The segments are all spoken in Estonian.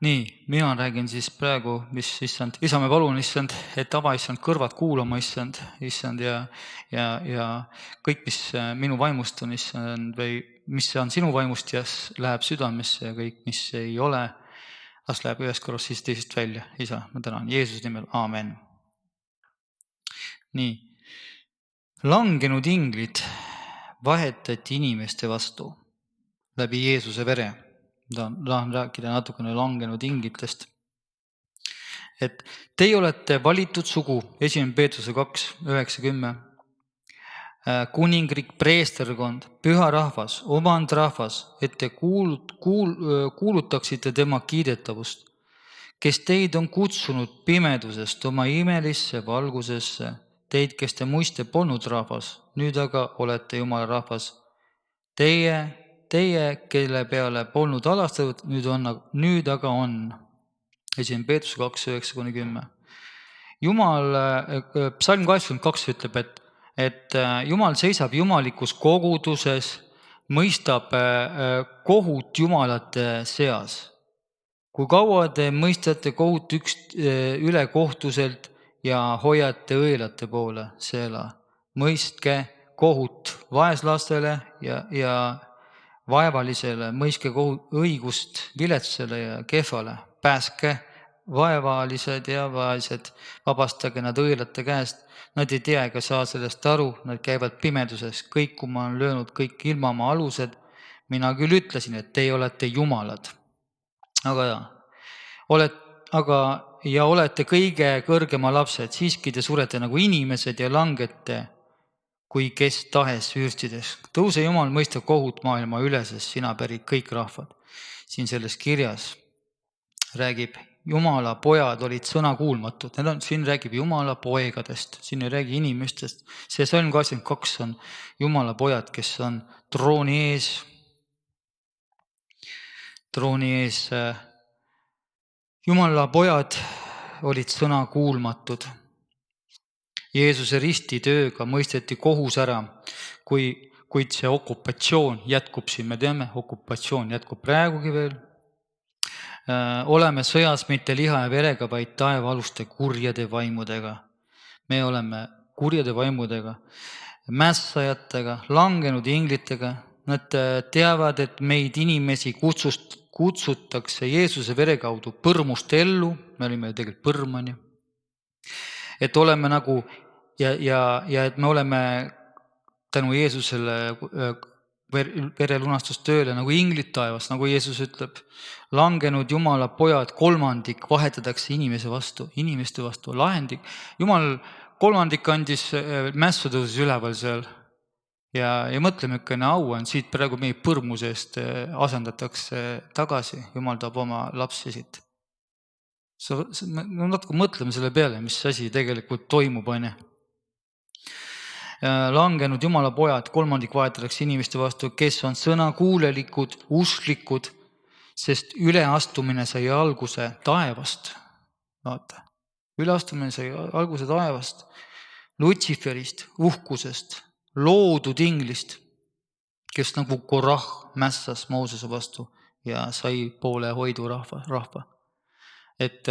Nii, mina räägin siis praegu, mis issand, isa, ma palun, issand, et ava, issand, kõrvad kuulama, issand, ja kõik, mis minu vaimust on, issand, või mis on sinu vaimust ja läheb südamesse ja kõik, mis ei ole, las läheb ühest korrast siis teisest välja. Isa, ma tänan Jeesuse nimel, aamen. Nii, langenud inglid vahetati inimeste vastu läbi Jeesuse vere. Tahan rääkida natukene langenud inglitest. Et teie olete valitud sugu, 1. Peetruse 2, 9-10, kuningrik, preesterkond, püha rahvas, omandrahvas, et te kuulutaksite tema kiidetavust, kes teid on kutsunud pimedusest oma imelisse valgusesse, teid, kes te muiste polnud rahvas, nüüd aga olete Jumala rahvas. Teie, kelle peale polnud alastatud, nüüd aga on. 1. Peetruse 2, 9-10. Jumal, psalm 82 ütleb, et Jumal seisab jumalikus koguduses, mõistab kohut jumalate seas. Kui kaua te mõistate kohut ülekohtuselt ja hoiate õelate poole, seela. Mõistke kohut vaeslastele ja vaevalisele, mõistke õigust viletsale ja kehvale, pääske vaevalised ja vaesed, vabastage nad õelate käest, nad ei tea ega saa sellest aru, nad käivad pimeduses, kõikuma on löönud kõik ilmamaa alused, mina küll ütlesin, et teie olete jumalad. Olete kõige kõrgema lapsed, siiski te surete nagu inimesed ja langete kui kes tahes vürstides. Tõuse Jumal mõistab kohut maailma üleses, sina pärid kõik rahvad. Siin selles kirjas räägib, Jumala pojad olid sõnakuulmatud. Siin räägib Jumala poegadest, siin ei räägi inimestest. See salm 22 on Jumala pojad, kes on trooni ees. Jumala pojad olid sõnakuulmatud. Jeesuse ristitööga mõisteti kohus ära, kuid see okupatsioon jätkub siin, me teame, okupatsioon jätkub praegugi veel. Oleme sõjas mitte liha ja verega, vaid taevaaluste kurjade vaimudega. Me oleme kurjade vaimudega, mässajatega, langenud inglitega. Nad teavad, et meid inimesi kutsutakse Jeesuse vere kaudu põrmust ellu, me olime tegelikult põrmani. Et oleme nagu ja et me oleme tänu Jeesusele verelunastustööle nagu inglid taevas, nagu Jeesus ütleb, langenud Jumala pojad, kolmandik vahetatakse inimeste vastu, lahendik. Jumal kolmandik andis mässu tõusis üleval seal ja mõtleme, ikkene au on siit praegu meie põrmuse eest asendatakse tagasi, Jumal tahab oma lapsi siit. Natuke mõtleme selle peale, mis asi tegelikult toimub, on. Langenud Jumala pojad, kolmandik vahetatakse inimeste vastu, kes on sõnakuulelikud, usklikud, sest üleastumine sai alguse taevast. Vaata, üleastumine sai alguse taevast, Lutsiferist, uhkusest, loodud inglist, kes nagu Korah mässas Moosese vastu ja sai poole hoidu rahva. Et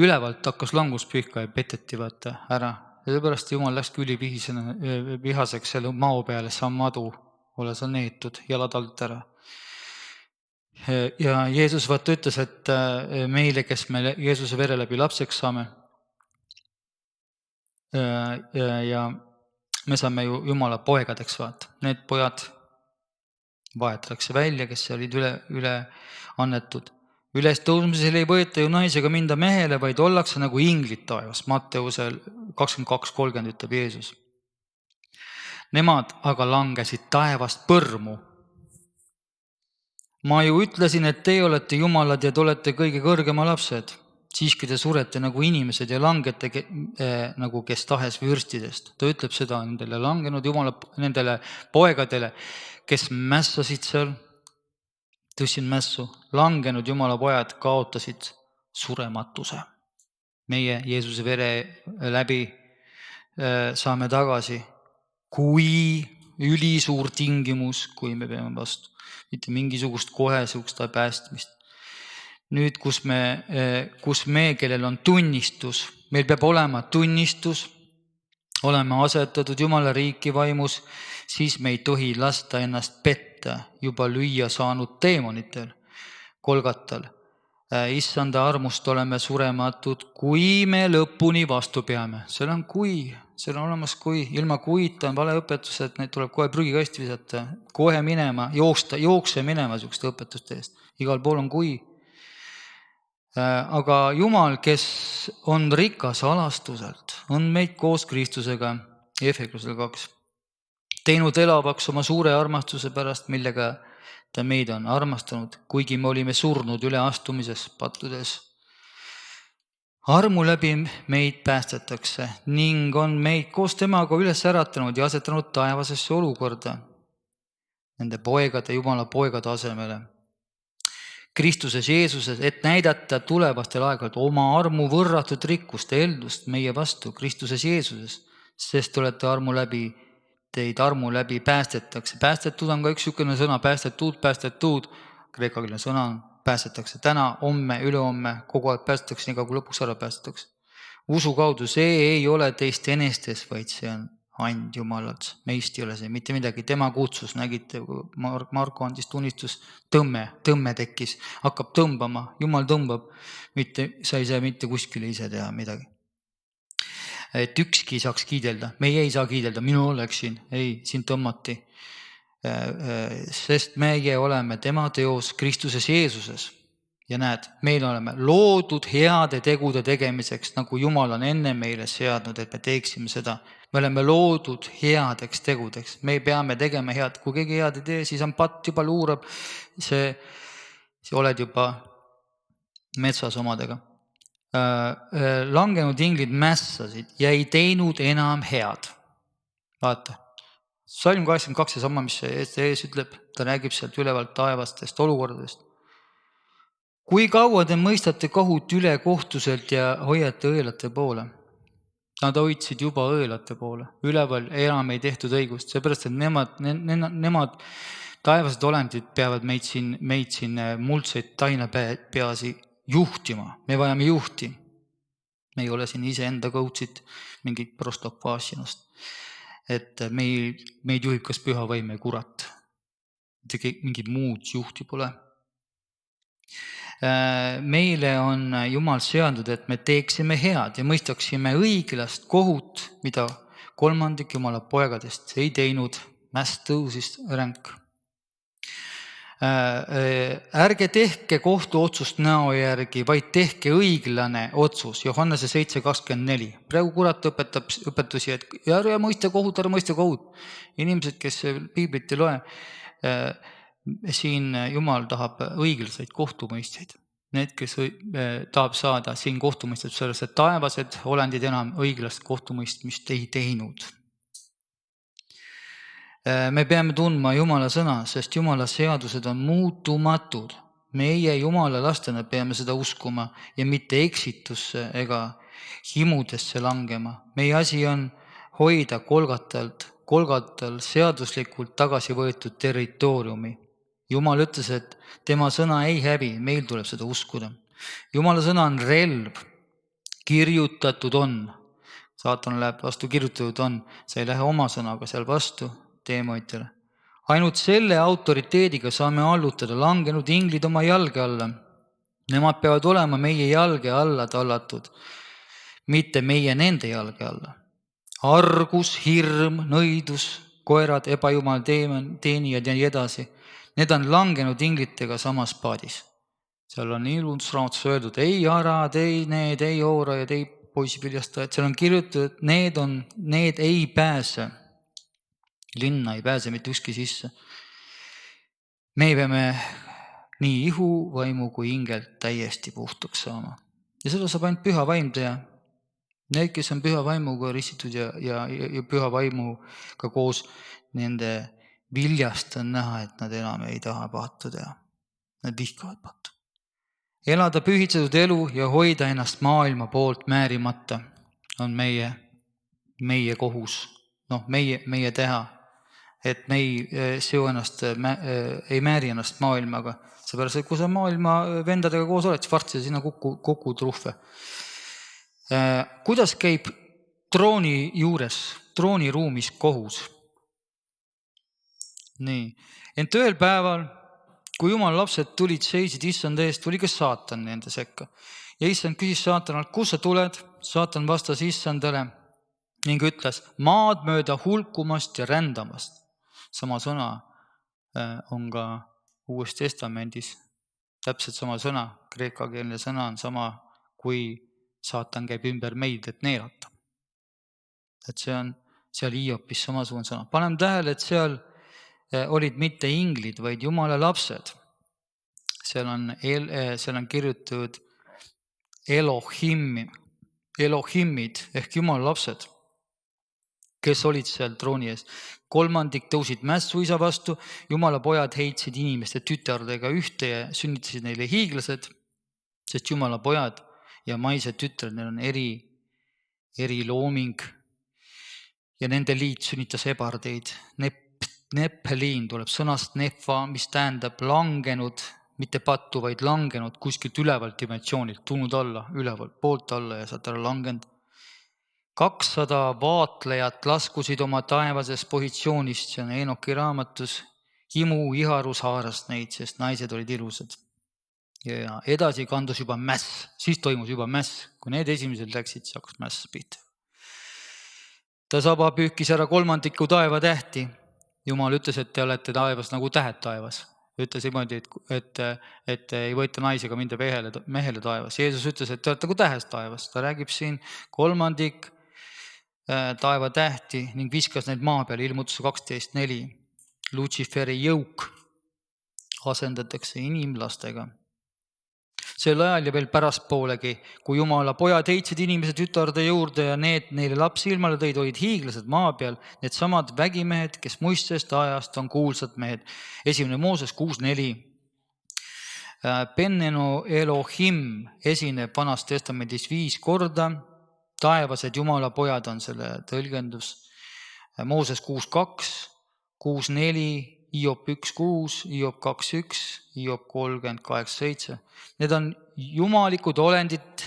ülevalt hakkas langus pihka ja peteti vaata ära. Sellepärast Jumal läkski ülivihaseks selle mao peale, sa madu, ole sa neetud, jalad alt ära. Ja Jeesus vaata ütles, et meile, kes me Jeesuse vere läbi lapseks saame, ja me saame ju Jumala poegadeks vaata. Need pojad vahetatakse välja, kes olid üle annetud. Üles tõusmisel ei võeta ju naisega minda mehele, vaid ollakse nagu inglid taevas. Matteusel 22:30 ütleb Jeesus. Nemad aga langesid taevast põrmu. Ma ju ütlesin, et teie olete jumalad ja te olete kõige kõrgema lapsed. Siiski te surete nagu inimesed ja langete nagu kes tahes vürstidest. Ta ütleb seda nendele langenud Jumala, nendele poegadele, kes mässasid seal, tõstsin mässu, langenud Jumala pojad kaotasid surematuse. Meie Jeesuse vere läbi saame tagasi, kui ülisuur tingimus, kui me peame vastu. Mitte mingisugust kohe sihukest päästmist. Nüüd, kus me, kellel on tunnistus, meil peab olema tunnistus, oleme asetatud Jumala riiki vaimus, siis me ei tohi lasta ennast petta juba lüüa saanud teemonitel Golgatal. Issanda armust oleme surematud, kui me lõpuni vastu peame. Seal on kui, seal on olemas kui. Ilma kuita on valeõpetus, et neid tuleb kohe prügikasti visata, kohe minema, jookse minema sihukeste õpetuste eest. Igal pool on kui. Aga Jumal, kes on rikas alastuselt, on meid koos Kristusega, Efekrusel 2, teinud elavaks oma suure armastuse pärast, millega ta meid on armastanud, kuigi me olime surnud üleastumises pattudes. Armu läbi meid päästetakse ning on meid koos temaga üles äratanud ja asetanud taevasesse olukorda nende poegade, Jumala poegade asemele. Kristuses Jeesuses, et näidata tulevastel aegadel oma armu võrratud rikkust ja eeldust meie vastu Kristuses Jeesuses, sest olete teid armu läbi päästetakse. Päästetud on ka üks niisugune sõna, päästetud, kreekakeelne sõna on päästetakse täna, homme, ülehomme, kogu aeg päästetakse, nii kui lõpuks ära päästetakse. Usu kaudu, see ei ole teist enestes, vaid see on and Jumalalt, meist ei ole see mitte midagi, tema kutsus, nägite, Marko andis tunnistus, tõmme tekkis, hakkab tõmbama, Jumal tõmbab, sa ei saa mitte kuskile ise teha midagi. Et ükski saaks kiidelda, meie ei saa kiidelda, minu oleksin, ei, siin tõmmati, sest meie oleme tema teos Kristuses Jeesuses. Ja näed, meil oleme loodud heade tegude tegemiseks, nagu Jumal on enne meile seadnud, et me teeksime seda. Me oleme loodud headeks tegudeks. Me peame tegema head. Kui keegi head ei tee, siis on patt juba luurab. See oled juba metsas omadega. Langenud inglid mässasid ja ei teinud enam head. Vaata. Salm 82 ja sama, mis see ees ütleb. Ta räägib sealt ülevalt taevastest olukordadest. Kui kaua te mõistate kohut üle kohtuselt ja hoiate õelate poole? Nad hoidsid juba õelate poole. Üleval enam ei tehtud õigust. Seepärast, et nemad taevased olendid peavad meid siin muldseid tainapeasi juhtima. Me vajame juhti. Me ei ole siin ise enda kõutsid mingit prostokvaasinost. Et meid juhib kas püha vaim või kurat. Mingid muud juhti pole. Meile on Jumal seadnud, et me teeksime head ja mõistaksime õiglast kohut, mida kolmandik Jumala poegadest ei teinud, mäst tõusis ränk. Ärge tehke kohtuotsust näo järgi, vaid tehke õiglane otsus. Johannese 7:24. Praegu kurat õpetab õpetusi, et ära mõista kohut. Inimesed, kes piiblit ei loe, siin Jumal tahab õiglaseid kohtumõistjaid. Need, kes tahab saada siin kohtumõistjad, selles, et taevased olendid enam õiglast kohtumõistmist ei teinud. Me peame tundma Jumala sõna, sest Jumala seadused on muutumatud. Meie Jumala lastena peame seda uskuma ja mitte eksitusse ega himudesse langema. Meie asi on hoida Golgatal seaduslikult tagasi võetud territooriumi. Jumal ütles, et tema sõna ei häbi, meil tuleb seda uskuda. Jumala sõna on relv, kirjutatud on. Saatan läheb vastu, kirjutatud on. Sa ei lähe oma sõnaga seal vastu teemoitele. Ainult selle autoriteediga saame allutada langenud inglid oma jalge alla. Nemad peavad olema meie jalge alla tallatud, mitte meie nende jalge alla. Argus, hirm, nõidus, koerad, ebajumal teenijad ja nii edasi. Need on langenud inglitega samas paadis. Seal on ilundusraamatus öeldud, ei arad, ei need, ei oorajad, ei poisipiljastajad. Seal on kirjutatud, need ei pääse. Linna ei pääse mitte ükski sisse. Me peame nii ihu, vaimu kui ingelt täiesti puhtaks saama. Ja seda saab ainult püha vaim teha. Need, kes on püha vaimuga ristitud ja püha vaimuga koos nende viljast on näha, et nad enam ei taha pahattu teha. Nad vihkavad pahattu. Elada pühitsetud elu ja hoida ennast maailma poolt määrimata on meie kohus. Meie teha. et me ei seo ennast, ei määri ennast maailmaga. Seepärast, et kui sa maailma vendadega koos oled, siis varsti sinna kukud ruhve. Kuidas käib trooni juures, trooniruumis kohus? Nii. Ent ühel päeval, kui Jumala lapsed tulid, seisid issand eest, tuli ka saatan nende sekka. Ja issand küsis saatanalt, kus sa tuled? Saatan vastas issandale ning ütles, maad mööda hulkumast ja rändamast. Sama sõna on ka Uues Testamendis. Täpselt sama sõna, kreekakeelne sõna on sama, kui saatan käib ümber meid, et neelata. Et see on seal Hiopis samasugune sõna. Paneme tähele, et seal olid mitte inglid, vaid Jumala lapsed. Seal on kirjutatud Elohimid ehk Jumala lapsed, kes olid seal trooni ees. 3 tõusid mässu isa vastu, Jumala pojad heitsid inimeste tütardega ühte ja sünnitasid neile hiiglased, sest Jumala pojad ja maised tütred, neil on eri looming ja nende liit sünnitas ebardeid. Nepheliin tuleb sõnast nepha, mis tähendab langenud, mitte pattu, vaid langenud kuskilt ülevalt dimensioonilt, tulnud alla, ülevalt poolt alla ja sealt ära langenud. 200 vaatlejat laskusid oma taevases positsioonist, see on Enoki raamatus, iharus haarast neid, sest naised olid ilusad. Ja edasi kandus juba mäss, siis toimus juba mäss, kui need esimesed läksid, siis hakkas mäss pihta. Ta saba pühkis ära 3 taeva tähti. Jumal ütles, et te olete taevas nagu tähed taevas. Ütles niimoodi, et ei võita naisega minda mehele taevas. Jeesus ütles, et te olete nagu tähes taevas. Ta räägib siin 3 taeva tähti ning viskas neid maa peale, Ilmutuse 12.4. Lutsiferi jõuk asendatakse inimlastega. Sel ajal ja veel pärastpoolegi, kui Jumala pojad heitsid inimese tütarde juurde ja need neile lapsi ilmale tõid, olid hiiglased maa peal, need samad vägimehed, kes muistest ajast on kuulsad mehed. 1. Mooses 6.4. Pennenu Elohim esineb Vanas Testamendis 5 korda. Taevased Jumala pojad on selle tõlgendus. Mooses 6.2, 6.4, Hiop 1.6, Hiop 2.1, Hiop 38.7. Need on jumalikud olendid,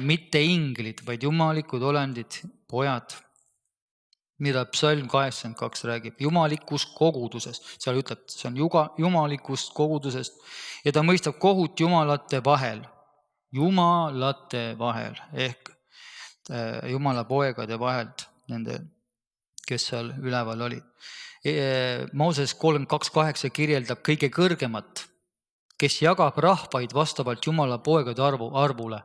mitte inglid, vaid jumalikud olendid, pojad, mida Psalm 82 räägib. Jumalikust kogudusest, seal ütleb, see on jumalikust kogudusest ja ta mõistab kohut jumalate vahel ehk Jumala poegade vahelt, nende, kes seal üleval olid. Mooses 3.2.8 kirjeldab kõige kõrgemat, kes jagab rahvaid vastavalt Jumala poegade arvule.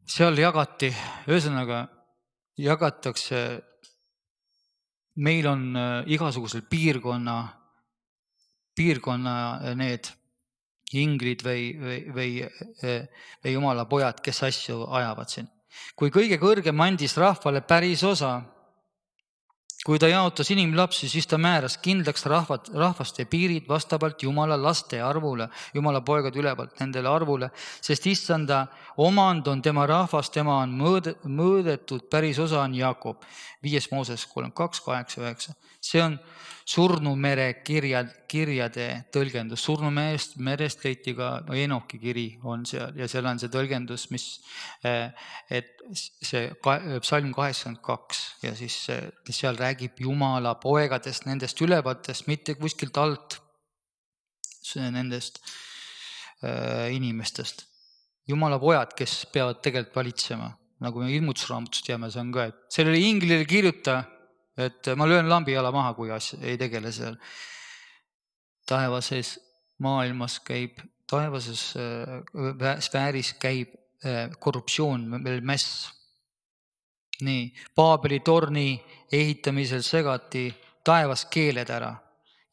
Seal jagatakse, meil on igasugusel piirkonna need inglid või Jumala pojad, kes asju ajavad siin. Kui kõige kõrgem andis rahvale päris osa, kui ta jaotas inimlapsi, siis ta määras kindlaks rahvaste piirid vastavalt Jumala laste arvule, Jumala poegad ülevalt nendele arvule, sest issanda omand on tema rahvas, tema on mõõdetud, päris osa on Jaakob. 5. Mooses 3.2, 8.9. See on Surnumere kirjade tõlgendus. Surnumerest leiti ka Enoki kiri on seal ja seal on see tõlgendus, et see Psalm 82 ja siis seal räägib Jumala poegadest, nendest ülevatest, mitte kuskilt alt nendest inimestest. Jumala pojad, kes peavad tegelikult valitsema, nagu me ilmutusraamatust teame, see on ka, et sellele inglile kirjuta, et ma löön lambijala maha, kui ei tegele seal. Taevases maailmas käib, taevases sfääris käib korruptsioon, veel mäss. Nii, Paabeli torni ehitamisel segati taevas keeled ära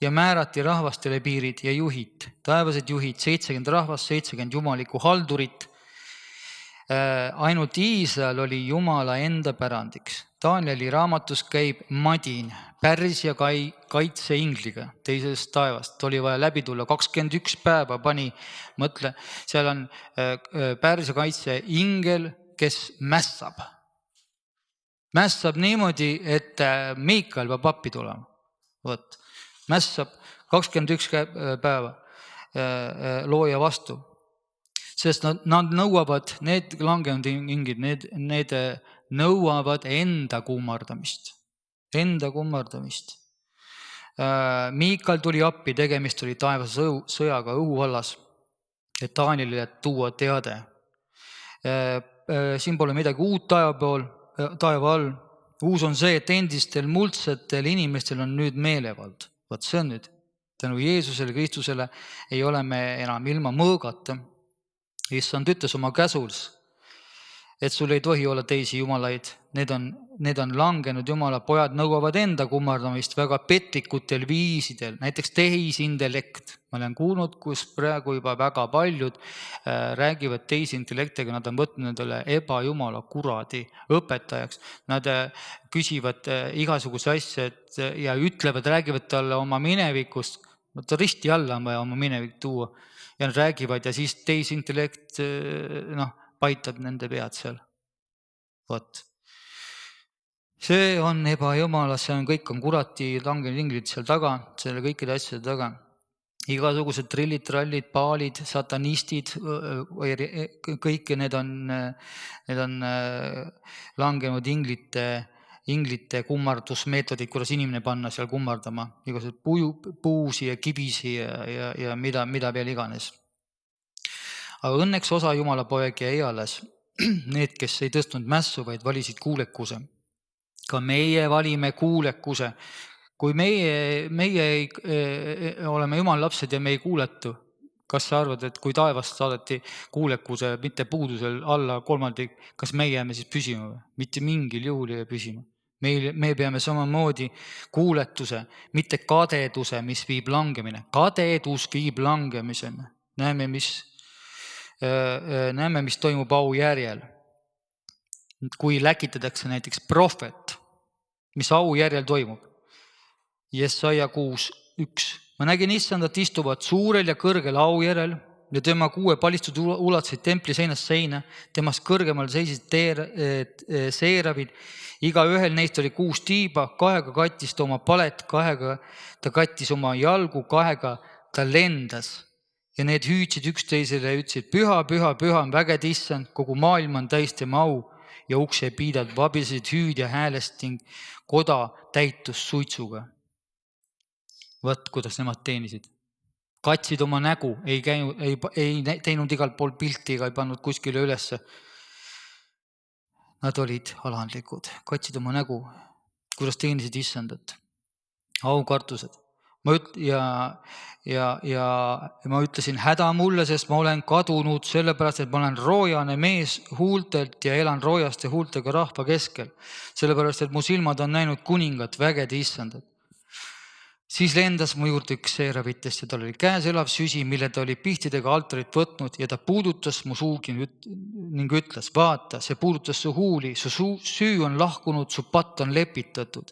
ja määrati rahvastele piirid ja juhid. Taevased juhid, 70 rahvast, 70 jumalikku haldurit. Ainult Iisrael oli Jumala enda pärandiks. Danieli raamatus käib madin Pärsia kaitseingliga teisest taevast. Oli vaja läbi tulla 21 päeva mõtle, seal on Pärsia kaitseingel, kes mässab. Mässab niimoodi, et Miikael peab appi tulema. Vot. Mässab 21 päeva looja vastu. Sest nad nõuavad, need langenud ingid, need nõuavad enda kummardamist. Enda kummardamist. Miikal tuli appi, tegemist oli taevase sõjaga õhuvallas, et Taanilile tuua teade. Siin pole midagi uut taeva all. Uus on see, et endistel muldsetel inimestel on nüüd meelevald. Vaat see on nüüd. Tänu Jeesusele, Kristusele ei ole me enam ilma mõõgata. Issand ütles oma käsus, et sul ei tohi olla teisi jumalaid. Need on langenud jumala pojad, nõuavad enda kummardamist väga petlikutel viisidel, näiteks tehisintellekt. Ma olen kuulnud, kus praegu juba väga paljud räägivad tehisintellektiga, nad on võtnud nendele ebajumala kuradi õpetajaks. Nad küsivad igasuguse asja ja ütlevad, räägivad talle oma minevikust. Ta risti alla on vaja oma minevik tuua ja nad räägivad ja siis tehisintellekt paitab nende pead seal. Vot. See on ebajumala, see on kõik on kurati langenud inglid seal taga, selle kõikide asjade taga. Igasugused trillid, trallid, paalid, satanistid, kõik need on langenud inglite kummardusmeetodid, kuidas inimene panna seal kummardama. Igasugused puusi ja kibisi ja mida veel iganes. Aga õnneks osa jumala poegi ei alles. Need, kes ei tõstnud mässu, vaid valisid kuulekuse. Ka meie valime kuulekuse. Kui meie oleme jumala lapsed ja me ei kuuletu, kas sa arvad, et kui taevast saadeti kuulekuse mitte puudusel alla 3, kas me jääme siis püsima? Mitte mingil juhul ei püsima. Me peame samamoodi kuuletuse, mitte kadeduse, mis viib langemine. Kadedus viib langemisena. Näeme, mis toimub au järjel. Kui läkitatakse näiteks prohvet, mis au järjel toimub. Jesaja 6:1. Ma nägin issandat istuvat suurel ja kõrgel au järel ja tema 6 palistud ulatasid templi seinast seina. Temast kõrgemal seisid seeravid. Iga ühel neist oli 6 tiiba, 2 kattis ta oma palet, 2 ta kattis oma jalgu, 2 ta lendas. Ja need hüüdsid üksteisele ja ütlesid, püha, püha, püha on vägede issand, kogu maailm on täis tema au ja ukse piidad vabisesid hüüd ja häälest ning koda täitus suitsuga. Võt, kuidas nemad teenisid. Katsid oma nägu, ei teinud igalt pool pilti ega ei pannud kuskile ülesse. Nad olid alandlikud, katsid oma nägu, kuidas teenisid issandat. Aukartused. Ja ma ütlesin, häda mulle, sest ma olen kadunud sellepärast, et ma olen roojane mees huultelt ja elan roojaste huultega rahva keskel. Sellepärast, et mu silmad on näinud kuningat, vägede issandat. Siis lendas mu juurde üks seeravitest ja tal oli käes elav süsi, mille ta oli pihtidega altarit võtnud ja ta puudutas mu suugi ning ütles, vaata, see puudutas su huuli, su süü on lahkunud, su patt on lepitatud.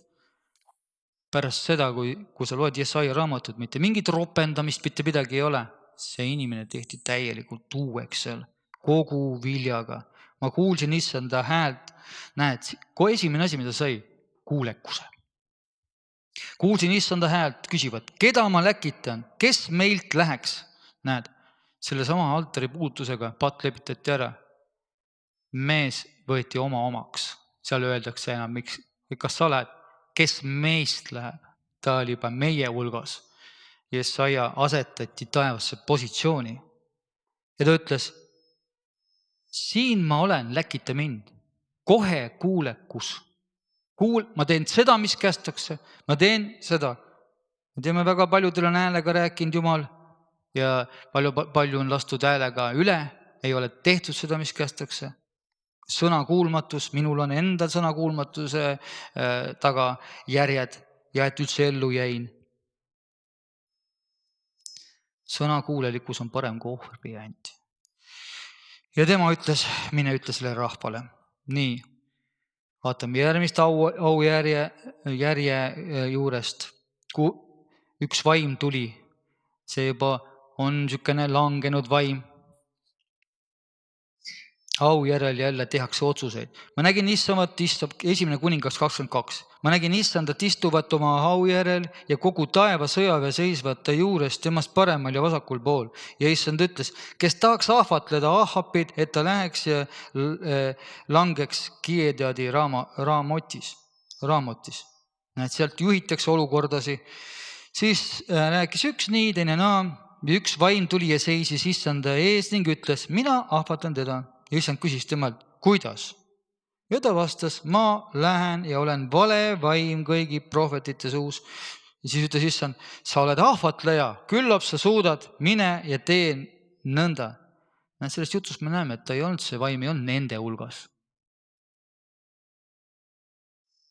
Pärast seda, kui sa loed Jesaja raamatut, mitte mingit ropendamist, mitte midagi ei ole. See inimene tehti täielikult uueks seal, kogu viljaga. Ma kuulsin issanda häält, näed, kui esimene asi, mida sai, kuulekuse. Kuulsin issanda häält, küsivad, keda ma läkitan, kes meilt läheks? Näed, selle sama altari puutusega patt lepitati ära. Mees võeti omaks. Seal öeldakse enam, kas sa lähed? Kes meist läheb, ta oli juba meie hulgas. Jesaja asetati taevasse positsiooni. Ja ta ütles, siin ma olen, läkita mind. Kohe kuulekus. Ma teen seda, mis kästakse. Ma teen seda. Me teeme väga paljudel on häälega rääkinud Jumal ja palju on lastud häälega üle. Ei ole tehtud seda, mis kästakse. Sõnakuulmatus, minul on enda sõnakuulmatuse taga järjed ja et üldse ellu jäin. Sõnakuulelikkus on parem kui ohvriand. Ja tema ütles, mine ütle selle rahvale. Nii, vaatame järgmist au järje juurest. Kui üks vaim tuli, see juba on niisugune langenud vaim. au järel jälle tehakse otsuseid. Ma nägin issamat istub, 1. Kuningas 22. Ma nägin issandat istuvat oma au järel ja kogu taeva sõjaväe seisvat ta juures temast paremal ja vasakul pool. Ja issand ütles, kes tahaks ahvatleda Ahapid, et ta läheks ja langeks Gileadi Raamotis. Näed, sealt juhitakse olukordasi. Siis rääkis üks nii, teine naa. Ja üks vaim tuli ja seisis issanda ees ning ütles, mina ahvatlen teda. Ja issand küsis temalt, kuidas? Ja ta vastas, ma lähen ja olen vale vaim kõigi prohvetite suus. Ja siis ütles issand, sa oled ahvatleja, küllap sa suudad, mine ja tee nõnda. Sellest jutust me näeme, et ta ei olnud see vaim, ei olnud nende hulgas.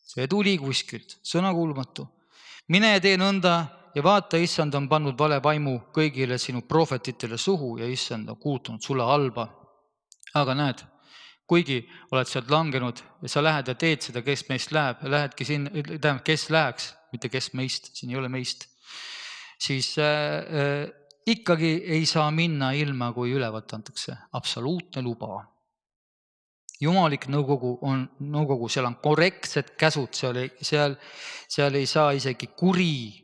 See tuli kuskilt, sõnakuulmatu. Mine ja tee nõnda ja vaata, issand on pannud vale vaimu kõigile sinu prohvetitele suhu ja issand on kuulutanud sulle halba. Aga näed, kuigi oled sealt langenud ja sa lähed ja teed seda, kes meist läheb, lähedki siin, kes läheks, mitte kes meist, siin ei ole meist, siis ikkagi ei saa minna ilma, kui ülevalt antakse absoluutne luba. Jumalik nõukogu, seal on korrektsed käsud, seal ei saa isegi kuri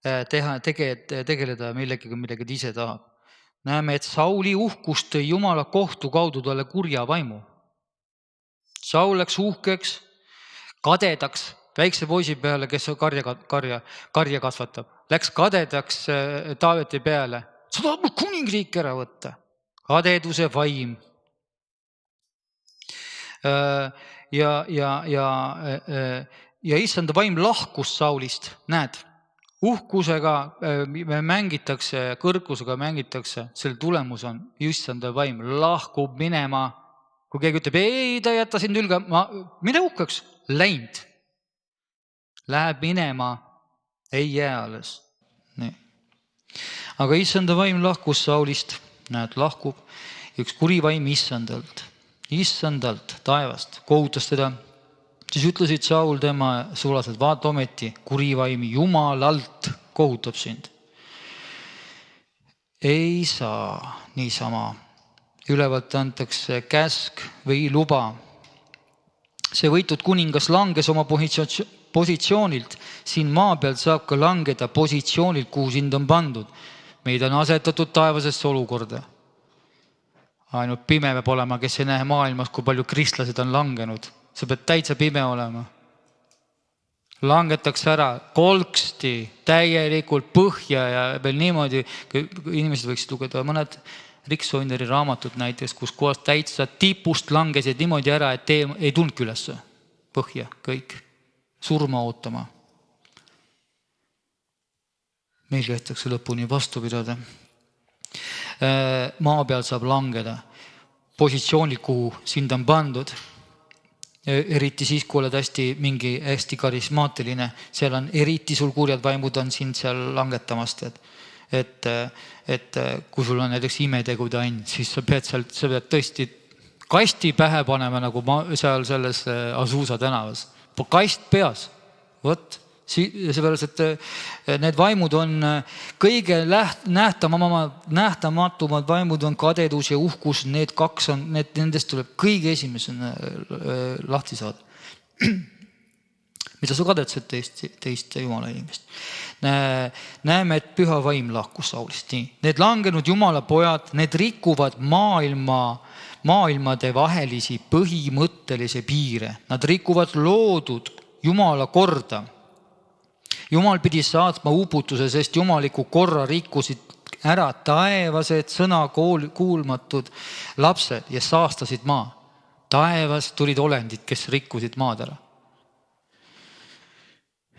tegeleda millegagi, millega ta ise tahab. Näeme, et Sauli uhkust tõi Jumala kohtu kaudu talle kurja vaimu. Saul läks uhkeks, kadedaks väikse poisi peale, kes karja kasvatab. Läks kadedaks Taaveti peale. Sa tahab mul kuningriik ära võtta. Kadeduse vaim. Ja issanda vaim lahkus Saulist. Näed, uhkusega mängitakse, kõrgusega mängitakse, selle tulemus on issanda vaim lahkub minema. Kui keegi ütleb, ei, ta jätta sind ülga, mine uhkeks, läinud. Läheb minema, ei jää alles. Nii. Aga issanda vaim lahkus Saulist, näed, lahkub üks kuri vaim issandalt taevast, kohutas teda. Siis ütlesid Saul tema sulased, vaata ometi, kuri vaim Jumalalt kohutab sind. Ei saa niisama. Ülevalt antakse käsk või luba. See võitud kuningas langes oma positsioonilt. Siin maa peal saab ka langeda positsioonilt, kuhu sind on pandud. Meid on asetatud taevasesse olukorda. Ainult pime peab olema, kes ei näe maailmas, kui palju kristlased on langenud. Sa pead täitsa pime olema. Langetakse ära kolksti, täielikult põhja ja veel niimoodi, inimesed võiksid lugeda mõned Rick Soineri raamatut näiteks, kus kohas täitsa tipust langesid niimoodi ära, et ei tulnudki üles põhja kõik, surma ootama. Meil käitakse lõpuni vastu pidada. Maa peal saab langeda positsioonil, kuhu sind on pandud. Eriti siis, kui oled hästi karismaatiline, seal on eriti sul kurjad vaimud on sind seal langetamast, et kui sul on näiteks imetegude ain, siis sa pead tõesti kasti pähe panema, nagu seal selles Azusa tänavas. Kast peas. Võt, seepärast, et need vaimud on kõige nähtamatumad vaimud on kadedus ja uhkus, need kaks on, nendest tuleb kõige esimesena lahti saada. Mida sa kadetsed teist Jumala inimest? Näeme, et püha vaim lahkus Saulist. Need langenud Jumala pojad, need rikuvad maailmade vahelisi põhimõttelisi piire. Nad rikuvad loodud Jumala korda. Jumal pidi saatma uputuse, sest jumaliku korra rikkusid ära taevased sõna kuulmatud lapsed ja saastasid maa. Taevas tulid olendid, kes rikkusid maad ära.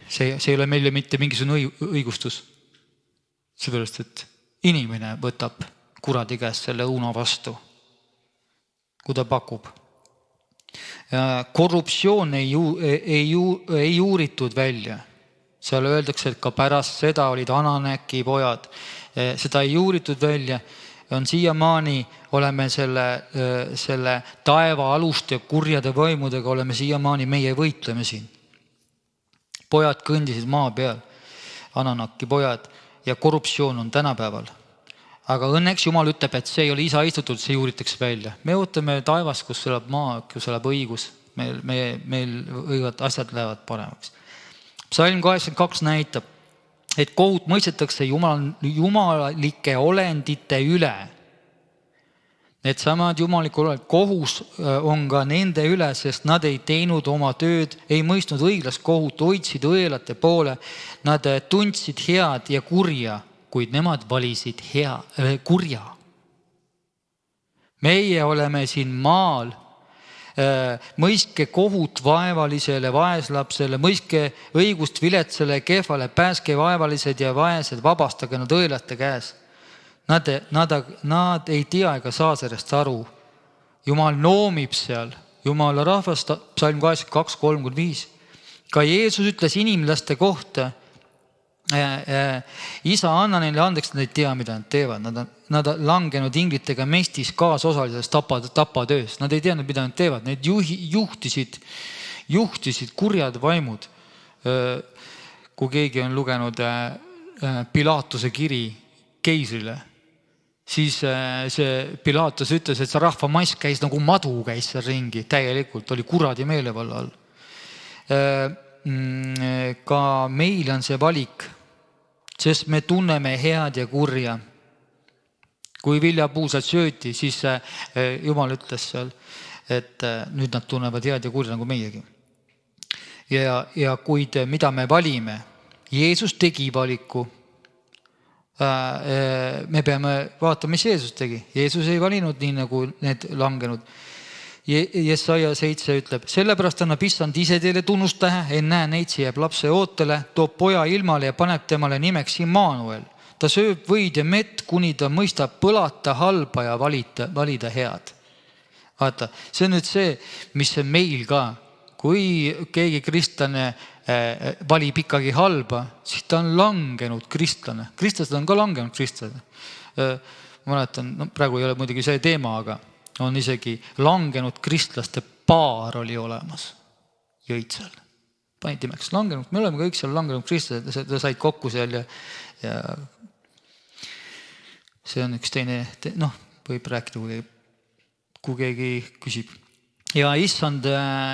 See ei ole meile mitte mingisugune õigustus. Seepärast, et inimene võtab kuradi käest selle uno vastu, kui ta pakub. Korruptsioon ei uuritud välja. Seal öeldakse, et ka pärast seda olid Ananäki pojad. Seda ei uuritud välja. On siiamaani oleme selle taeva aluste kurjade vaimudega oleme siiamaani meie võitleme siin. Pojad kõndisid maa peal, Ananaki pojad, ja korruptsioon on tänapäeval. Aga õnneks Jumal ütleb, et see ei ole isa istutud, see juuritakse välja. Me ootame taevas, kus elab maa, kus elab õigus. Meil võivad asjad lähevad paremaks. Psalm 82 näitab, et kohut mõistetakse jumalike olendite üle. Need samad jumalikud olendid, kohus on ka nende üle, sest nad ei teinud oma tööd, ei mõistnud õiglast kohut, hoidsid õelate poole. Nad tundsid head ja kurja, kuid nemad valisid kurja. Meie oleme siin maal. Mõistke kohut vaevalisele, vaeslapsele, mõistke õigust viletsale, kehvale, pääske vaevalised ja vaesed, vabastage nad õelaste käes. Nad ei tea ega saa sellest aru. Jumal noomib seal, Jumala rahvast, psalm 82, 3-5. Ka Jeesus ütles inimlaste kohta, isa, anna neile andeks, nad ei tea, mida nad teevad. Nad langenud inglitega mestis kaasosalisest tapatöös. Nad ei teadnud, mida nad teevad. Need juhtisid kurjad vaimud. Kui keegi on lugenud Pilaatuse kiri keisrile, siis see Pilaatus ütles, et see rahvamass käis nagu madu käis seal ringi. Täielikult oli kuradi meelevalla all. Ka meil on see valik, sest me tunneme head ja kurja. Kui viljapuusad sööti, siis Jumal ütles seal, et nüüd nad tunnevad head ja kurja nagu meiegi. Ja kuid mida me valime? Jeesus tegi valiku. Me peame vaatama, mis Jeesus tegi. Jeesus ei valinud nii nagu need langenud. Jesaja 7 ütleb, sellepärast annab issand ise teile tunnustähe, ennäe neid jääb lapse ootele, toob poja ilmale ja paneb temale nimeks Immanuel. Ta sööb võid ja mett, kuni ta mõistab põlata halba ja valida head. Vaata, see on nüüd see, mis on meil ka. Kui keegi kristlane valib ikkagi halba, siis ta on langenud kristlane. Kristlased on ka langenud kristlane. Ma mäletan, praegu ei ole muidugi see teema, aga on isegi langenud kristlaste paar oli olemas. Jõid seal. Panid nimeks langenud. Me oleme kõik seal langenud kristlased. Ta said kokku seal ja see on üks teine, võib rääkida, kui keegi küsib. Ja issand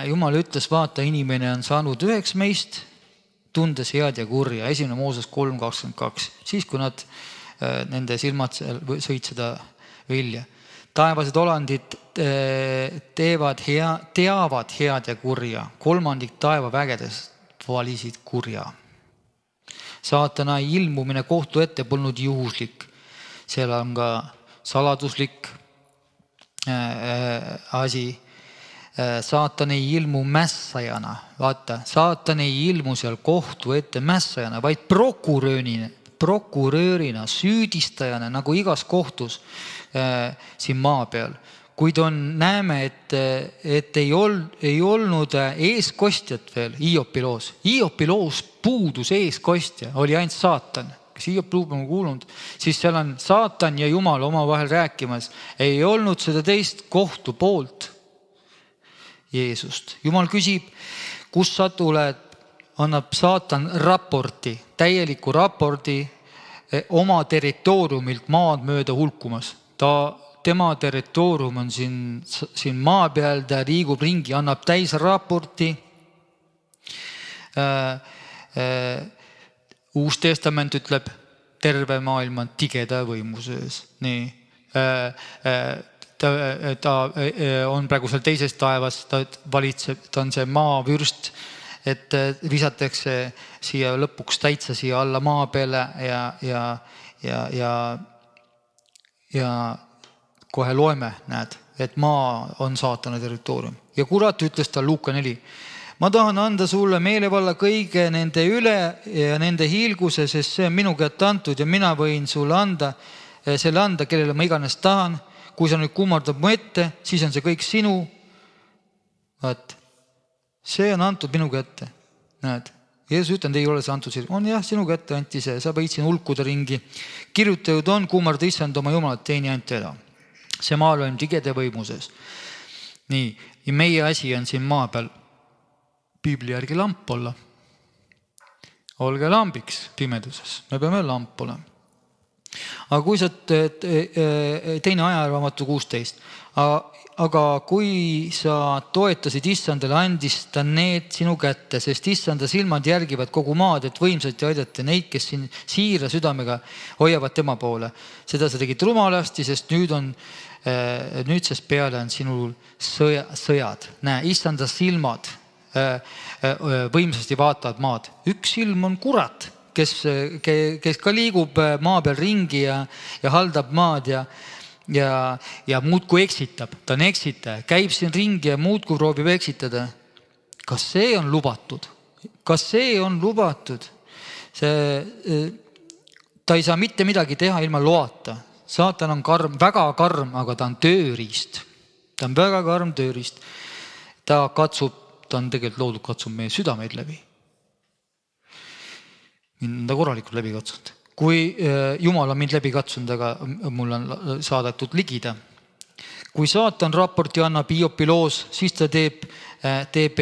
Jumal ütles, vaata, inimene on saanud üheks meist, tundes head ja kurja. 1. Mooses 3.22. Siis, kui nende silmad sõid seda vilja. Taevased olandid teavad head ja kurja. 3. taeva vägedes valisid kurja. Saatana ilmumine kohtu ette polnud juhuslik. Seal on ka saladuslik asi. Saatan ei ilmu mässajana. Vaata, saatan ei ilmu seal kohtu ette mässajana, vaid prokuröörina, süüdistajana, nagu igas kohtus siin maa peal. Kuid näeme, et ei olnud eeskostjat veel Hiopi-loos. Hiopi-loos puudus eeskostja, oli ainult saatan. Kes Hiopi-luub on kuulnud, siis seal on saatan ja Jumal oma vahel rääkimas. Ei olnud seda teist kohtu poolt Jeesust. Jumal küsib, kus sa tuled, annab saatan raporti, täieliku raporti oma territooriumilt maad mööda hulkumas. Tema territoorium on siin maa peal, ta liigub ringi, annab täis raporti. Uus testament ütleb, terve maailm on tigeda võimuses. Nii. Ta on praegu seal teises taevas, ta valitseb, ta on see maavürst, et visatakse siia lõpuks täitsa siia alla maa peale ja kohe loeme, näed, et maa on saatana territoorium. Ja kurat ütles ta Luuka 4. Ma tahan anda sulle meelevalla kõige nende üle ja nende hiilguse, sest see on minu kätte antud ja mina võin sulle selle anda, kellele ma iganes tahan. Kui sa nüüd kummardab mu ette, siis on see kõik sinu. Vaat, see on antud minu kätte. Näed, Jeesus ütlen, ei ole see antud siin. On jah, sinu kätte anti see, sa võid siin hulkuda ringi. Kirjutatud on, kummarda issand oma Jumalat teeni ainult eda. See maal on tigede võimuses. Nii, ja meie asi on siin maa peal Piibli järgi lamp olla. Olge lambiks pimeduses. Me peame lamp olema. Aga kui sa teine Ajaraamatu 16, aga kui sa toetasid Issandale, andis ta need sinu kätte, sest Issanda silmad järgivad kogu maad, et võimsalt aidata neid, kes siin siira südamega hoiavad tema poole. Seda sa tegid rumalasti, sest nüüdsest peale on sinul sõjad. Näe, Issanda silmad võimsasti vaatavad maad. Üks silm on kurat, kes ka liigub maa peal ringi ja haldab maad ja muudkui eksitab. Ta on eksitaja, käib siin ringi ja muudkui proovib eksitada. Kas see on lubatud? Kas see on lubatud? Ta ei saa mitte midagi teha ilma loata. Saatan on karm, väga karm, aga ta on tööriist. Ta on väga karm tööriist. Ta on tegelikult loodud katsub meie südameid läbi. Mind on ta korralikult läbi katsunud. Kui Jumal on mind läbi katsunud, aga mul on saadetud ligida. Kui saatan raporti annab Iopiloos, siis ta teeb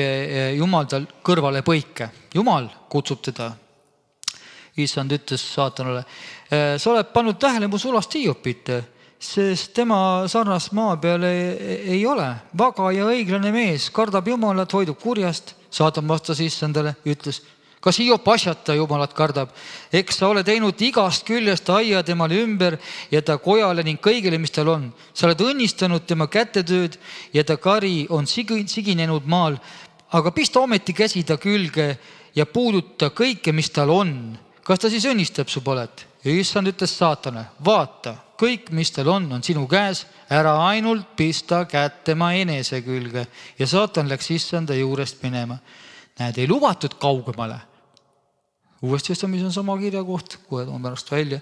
Jumal tal kõrvale põike. Jumal kutsub teda. Issand ütles saatanale, sa oled pannud tähele mu sulast Iopit, sest tema sarnast maa peal ei ole. Vaga ja õiglane mees, kardab Jumalat, hoidub kurjast. Saatan vastas Issandale, ütles, kas Iop asjata Jumalat kardab? Eks sa ole teinud igast küljest aia temale ümber ja ta kojale ning kõigile, mis tal on. Sa oled õnnistanud tema kätetööd ja ta kari on siginenud maal, aga pista ometi käsi ta külge ja puuduta kõike, mis tal on. Kas ta siis õnnistab su polet? Ja Issand ütles saatane, vaata, kõik, mis tal on sinu käes, ära ainult pista kätt tema enese külge. Ja saatan läks Issanda juurest minema. Näed, ei lubatud kaugemale. Uuesti mis on sama kirja koht, kohe toon pärast välja.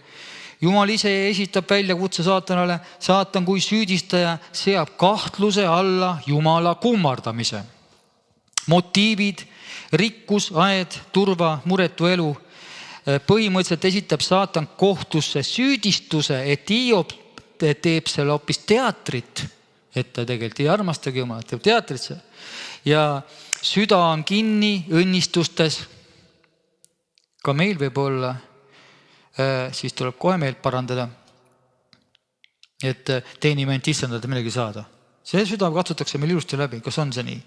Jumal ise esitab välja kutse saatanale. Saatan kui süüdistaja seab kahtluse alla Jumala kummardamise. Motiivid, rikkus, aed, turva, muretu elu. Põhimõtteliselt esitab saatan kohtusse süüdistuse, et Iop teeb selle hoopis teatrit, et ta tegelikult ei armastagi Jumalat, teeb teatrit. Ja süda on kinni õnnistustes. Ka meil võib olla, siis tuleb kohe meilt parandada, et teenime end Issandalt midagi saada. See süda katsutakse meil ilusti läbi, kas on see nii?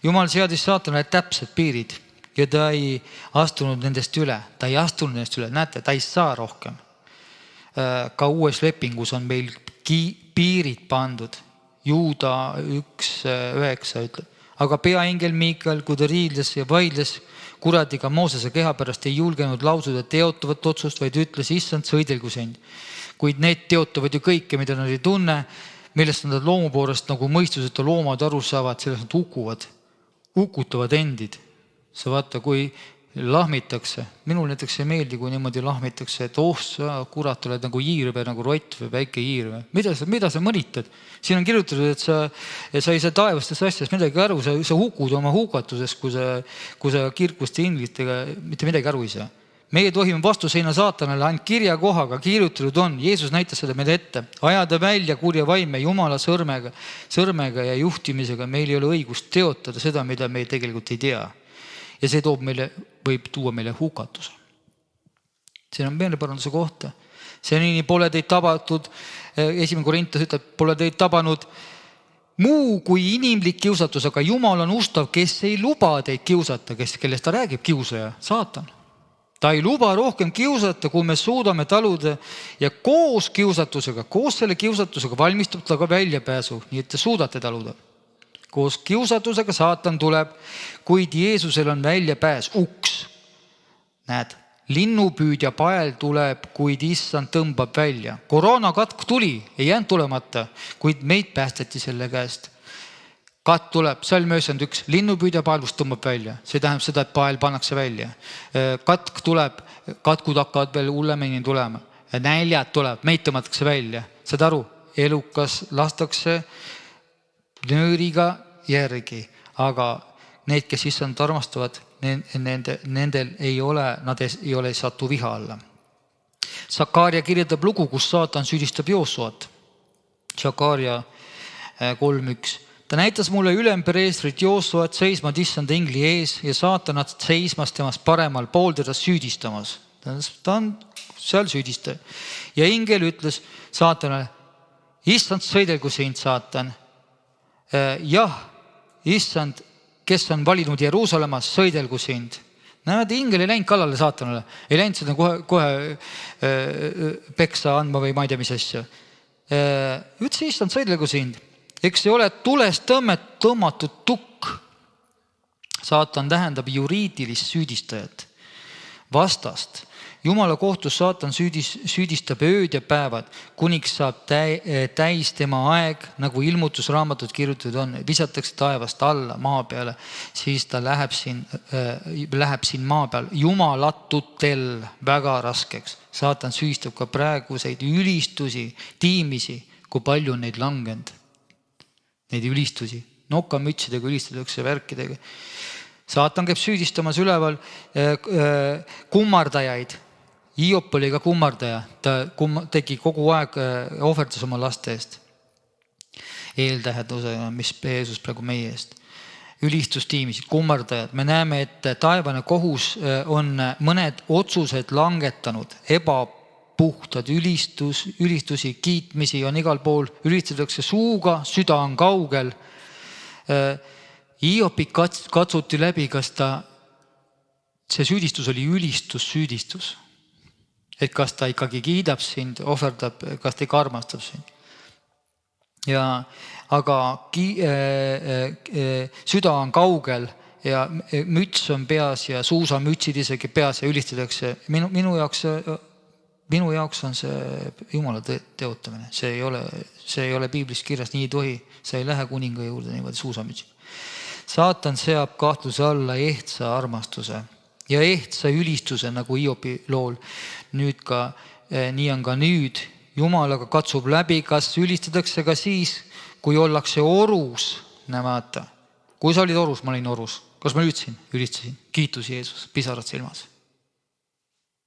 Jumal seadis saatanale täpsed piirid. Ja ta ei astunud nendest üle. Ta ei astunud nendest üle. Näete, ta ei saa rohkem. Ka uues lepingus on meil piirid pandud. Juuda 1:9 ütleb. Aga peaingel Miikael, kui ta riidles ja vaidles kuradiga Moosese keha pärast, ei julgenud lausuda teotavat otsust, vaid ütles, Issand, sõidelgu sind. Kuid need teotavad ju kõike, mida nad ei tunne, millest nad loomu poolest nagu mõistuseta loomad aru saavad, sellest nad hukutavad endid. Sa vaata, kui lahmitakse, minul näiteks ei meeldi, kui niimoodi lahmitakse, et sa kurat oled nagu hiir või nagu rott või väike hiir. Mida sa mõnitad? Siin on kirjutatud, et sa ei saa taevastes asjast midagi aru, sa hukud oma hukatuses, kui sa kirkuste inglitega mitte midagi aru ei saa. Meie tohime vastuseina saatanale ainult kirja kohaga kirjutatud on. Jeesus näitas seda meile ette. Ajada välja kurja vaime Jumala sõrmega ja juhtimisega. Meil ei ole õigust teotada seda, mida me tegelikult ei tea. Ja see võib tuua meile hukatuse. See on meeleparanduse kohta. See nii pole teid tabatud, 1. Korintas ütleb, pole teid tabanud muu kui inimlik kiusatus, aga Jumal on ustav, kes ei luba teid kiusata, kellest ta räägib, kiusaja, saatan. Ta ei luba rohkem kiusata, kui me suudame taluda ja koos selle kiusatusega valmistab ta ka väljapääsu, nii et te suudate taluda. Koos kiusatusega saatan tuleb, kuid Jeesusel on väljapääs, uks. Näed, linnupüüdja pael tuleb, kuid Issand tõmbab välja. Koroonakatk tuli, ei jäänud tulemata, kuid meid päästeti selle käest. Katk tuleb, Salm 91, linnupüüdja paelust tõmbab välja. See tähendab seda, et pael pannakse välja. Katk tuleb, katkud hakkavad veel hullemini tulema. Näljad tuleb, meid tõmmatakse välja. Saad aru, elukas lastakse nööriga järgi, aga need, kes Issand armastavad, nendel ei ole satu viha alla. Sakaaria kirjeldab lugu, kus saatan süüdistab Joosuat. Sakaaria 3:1. Ta näitas mulle ülempreestrit Joosuat seismad Issanda ingli ees ja saatanat seismas temast paremal pool teda süüdistamas. Ta on seal süüdistaja. Ja ingel ütles saatanale, issand, sõidelgu sind, saatan. Jah, issand, kes on valinud Jeruusalemmas, sõidelgu sind. Näed, ingel ei läinud kallale saatanale, ei läinud seda kohe peksa andma või ma ei tea, mis asja. Ütles, issand, sõidelgu sind. Eks ei ole tulest tõmmatud tukk. Saatan tähendab juriidilist süüdistajat, vastast. Jumala kohtus saatan süüdistab ööd ja päevad, kuniks saab täis tema aeg, nagu ilmutusraamatud kirjutatud on, visatakse taevast alla maa peale, siis ta läheb siin maa peal jumalatutel väga raskeks. Saatan süüdistab ka praeguseid ülistusi, tiimisi, kui palju on neid langenud. Neid ülistusi, nokamütsidega ülistatakse värkidega. Saatan käib süüdistamas üleval kummardajaid. Hiop oli ka kummardaja, ta tegi kogu aeg ohverdas oma laste eest. Eeltähendusega, mis Jeesus praegu meie eest. Ülistustiimisid, kummardajad. Me näeme, et taevane kohus on mõned otsused langetanud, ebapuhtad ülistusi, kiitmisi on igal pool, ülistatakse suuga, süda on kaugel. Hiopi katsuti läbi, kas see süüdistus oli ülistussüüdistus. Et kas ta ikkagi kiidab sind, ohverdab, kas ta ikka armastab sind. Aga süda on kaugel ja müts on peas ja suusamütsid isegi peas ja ülistatakse. Minu jaoks on see Jumala teotamine. See ei ole piiblis kirjas, nii ei tohi. Sa ei lähe kuninga juurde niimoodi suusamütsid. Saatan seab kahtluse alla ehtsa armastuse ja ehtsa ülistuse nagu Hiopi lool. Nüüd ka, nii on ka nüüd. Jumalaga katsub läbi, kas ülistatakse ka siis, kui ollakse orus. Näemaata. Kui sa olid orus, ma olin orus. Kas ma ülistasin? Kiitus Jeesus, pisarad silmas.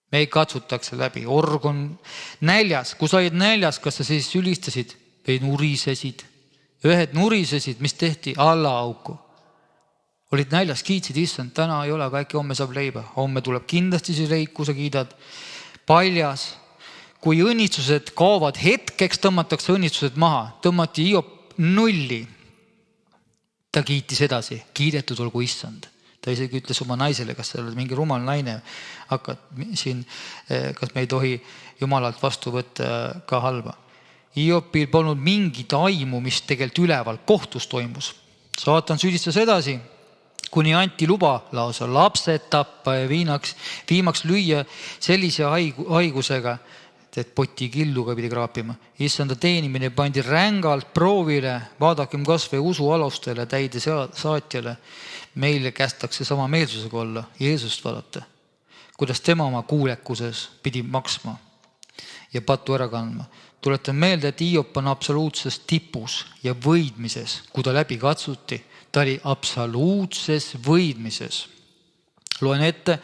Me ei katsutakse läbi. Org on näljas. Kui sa olid näljas, kas sa siis ülistasid või nurisesid? Ühed nurisesid, mis tehti alla auku. Olid näljas, kiitsid, issand, täna ei ole, aga äkki homme saab leiba. Homme tuleb kindlasti see leik, kui sa kiidad. Paljas, kui õnnitsused kaovad hetkeks, tõmmatakse õnnitsused maha. Tõmmati Hiop nulli. Ta kiitis edasi, kiidetud olgu issand. Ta isegi ütles oma naisele, kas sa oled mingi rumal naine, hakkad siin, kas me ei tohi Jumalalt vastu võtta ka halba. Hiopil polnud mingit aimu, mis tegelikult üleval kohtus toimus. Saatan süüdistas edasi, kuni anti luba lausa lapsed tappa ja viimaks lüüa sellise haigusega, et poti killuga pidi kraapima. Issanda teenimine pandi rängalt proovile, vaadakem kas või usu alustele, täide saatjale. Meile kästakse sama meelsusega olla, Jeesust vaadata, kuidas tema oma kuulekuses pidi maksma ja patu ära kandma. Tuletan meelde, et Hiop on absoluutses tipus ja võidmises, kui ta läbi katsuti. Ta oli absoluutses võidmises. Loen ette,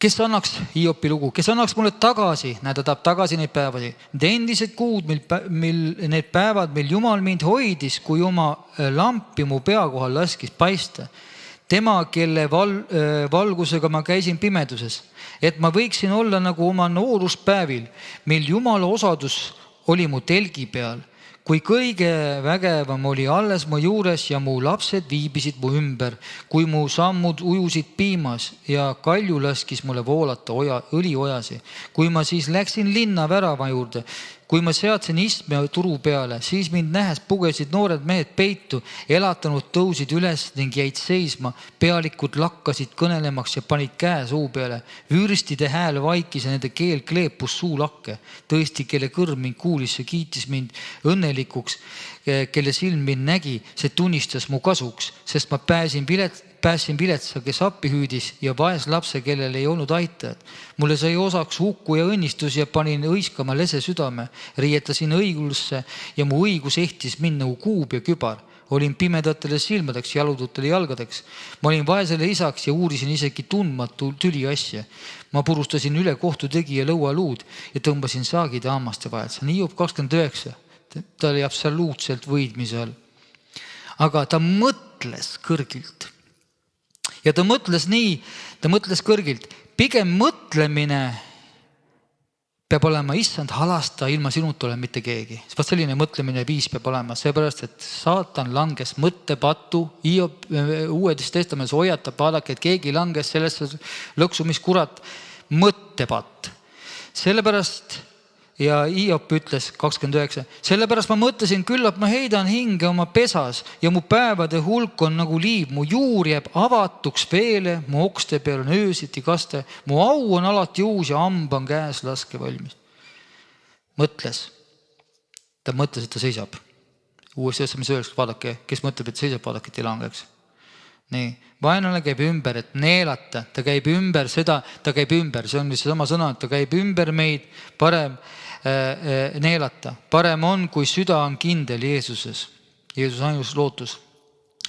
kes annaks Hiopi lugu, kes annaks mulle tagasi, ta tahab tagasi neid päevadi. Need endised kuud, need päevad, mil Jumal mind hoidis, kui oma lampi mu pea kohal laskis paista. Tema, kelle valgusega ma käisin pimeduses, et ma võiksin olla nagu oma nooruspäevil, mil Jumala osadus oli mu telgi peal. Kui kõige vägevam oli alles mu juures ja mu lapsed viibisid mu ümber, kui mu sammud ujusid piimas ja kalju laskis mulle voolata õliojasi. Kui ma siis läksin linna värava juurde, kui ma seadsin istme turu peale, siis mind nähes pugesid noored mehed peitu, elatanud tõusid üles ning jäid seisma, pealikud lakkasid kõnelemaks ja panid käe suu peale. Vürstide hääl vaikis ja nende keel kleepus suulakke. Tõesti, kelle kõrv mind kuulis ja kiitis mind õnnelikuks, kelle silm mind nägi, see tunnistas mu kasuks, sest ma pääsin viletsa, kes appi hüüdis ja vaes lapse, kellel ei olnud aitajad. Mulle sai osaks hukku ja õnnistus ja panin õiskama lese südame. Riietasin õiglusse ja mu õigus ehtis mind nagu kuub ja kübar. Olin pimedatele silmadeks, jalututele jalgadeks. Ma olin vaesele isaks ja uurisin isegi tundmatu tüli asja. Ma purustasin üle kohtu tegija lõualuud ja tõmbasin saagide hammaste vahel. See on Hiop 29. Ta oli absoluutselt võidmise all. Aga ta mõtles kõrgilt. Ja ta mõtles kõrgilt. Pigem mõtlemine peab olema issand halasta, ilma sinuta ole mitte keegi. Vaat selline mõtlemine viis peab olema, seepärast, et saatan langes mõttepattu. Hiob Uues Testamendis hoiatab, vaadake, et keegi langes sellesse lõksu, mis kurat, mõttepatt. Sellepärast, ja Hiob ütles 29, sellepärast ma mõtlesin, küllap ma heidan hinge oma pesas ja mu päevade hulk on nagu liiv, mu juur jääb avatuks veele, mu okste peal on öösiti kaste, mu au on alati uus ja hamba on käes laske valmis. Mõtles, et ta seisab. Uues Testamendis öeldakse, vaadake, kes mõtleb, et seisab, vaadake, et ei langeks. Nii, vaenlane käib ümber, et neelata, ta käib ümber seda, ta käib ümber, see on sama sõna, et ta käib ümber meid, parem neelata. Parem on, kui süda on kindel Jeesuses. Jeesus ainus lootus.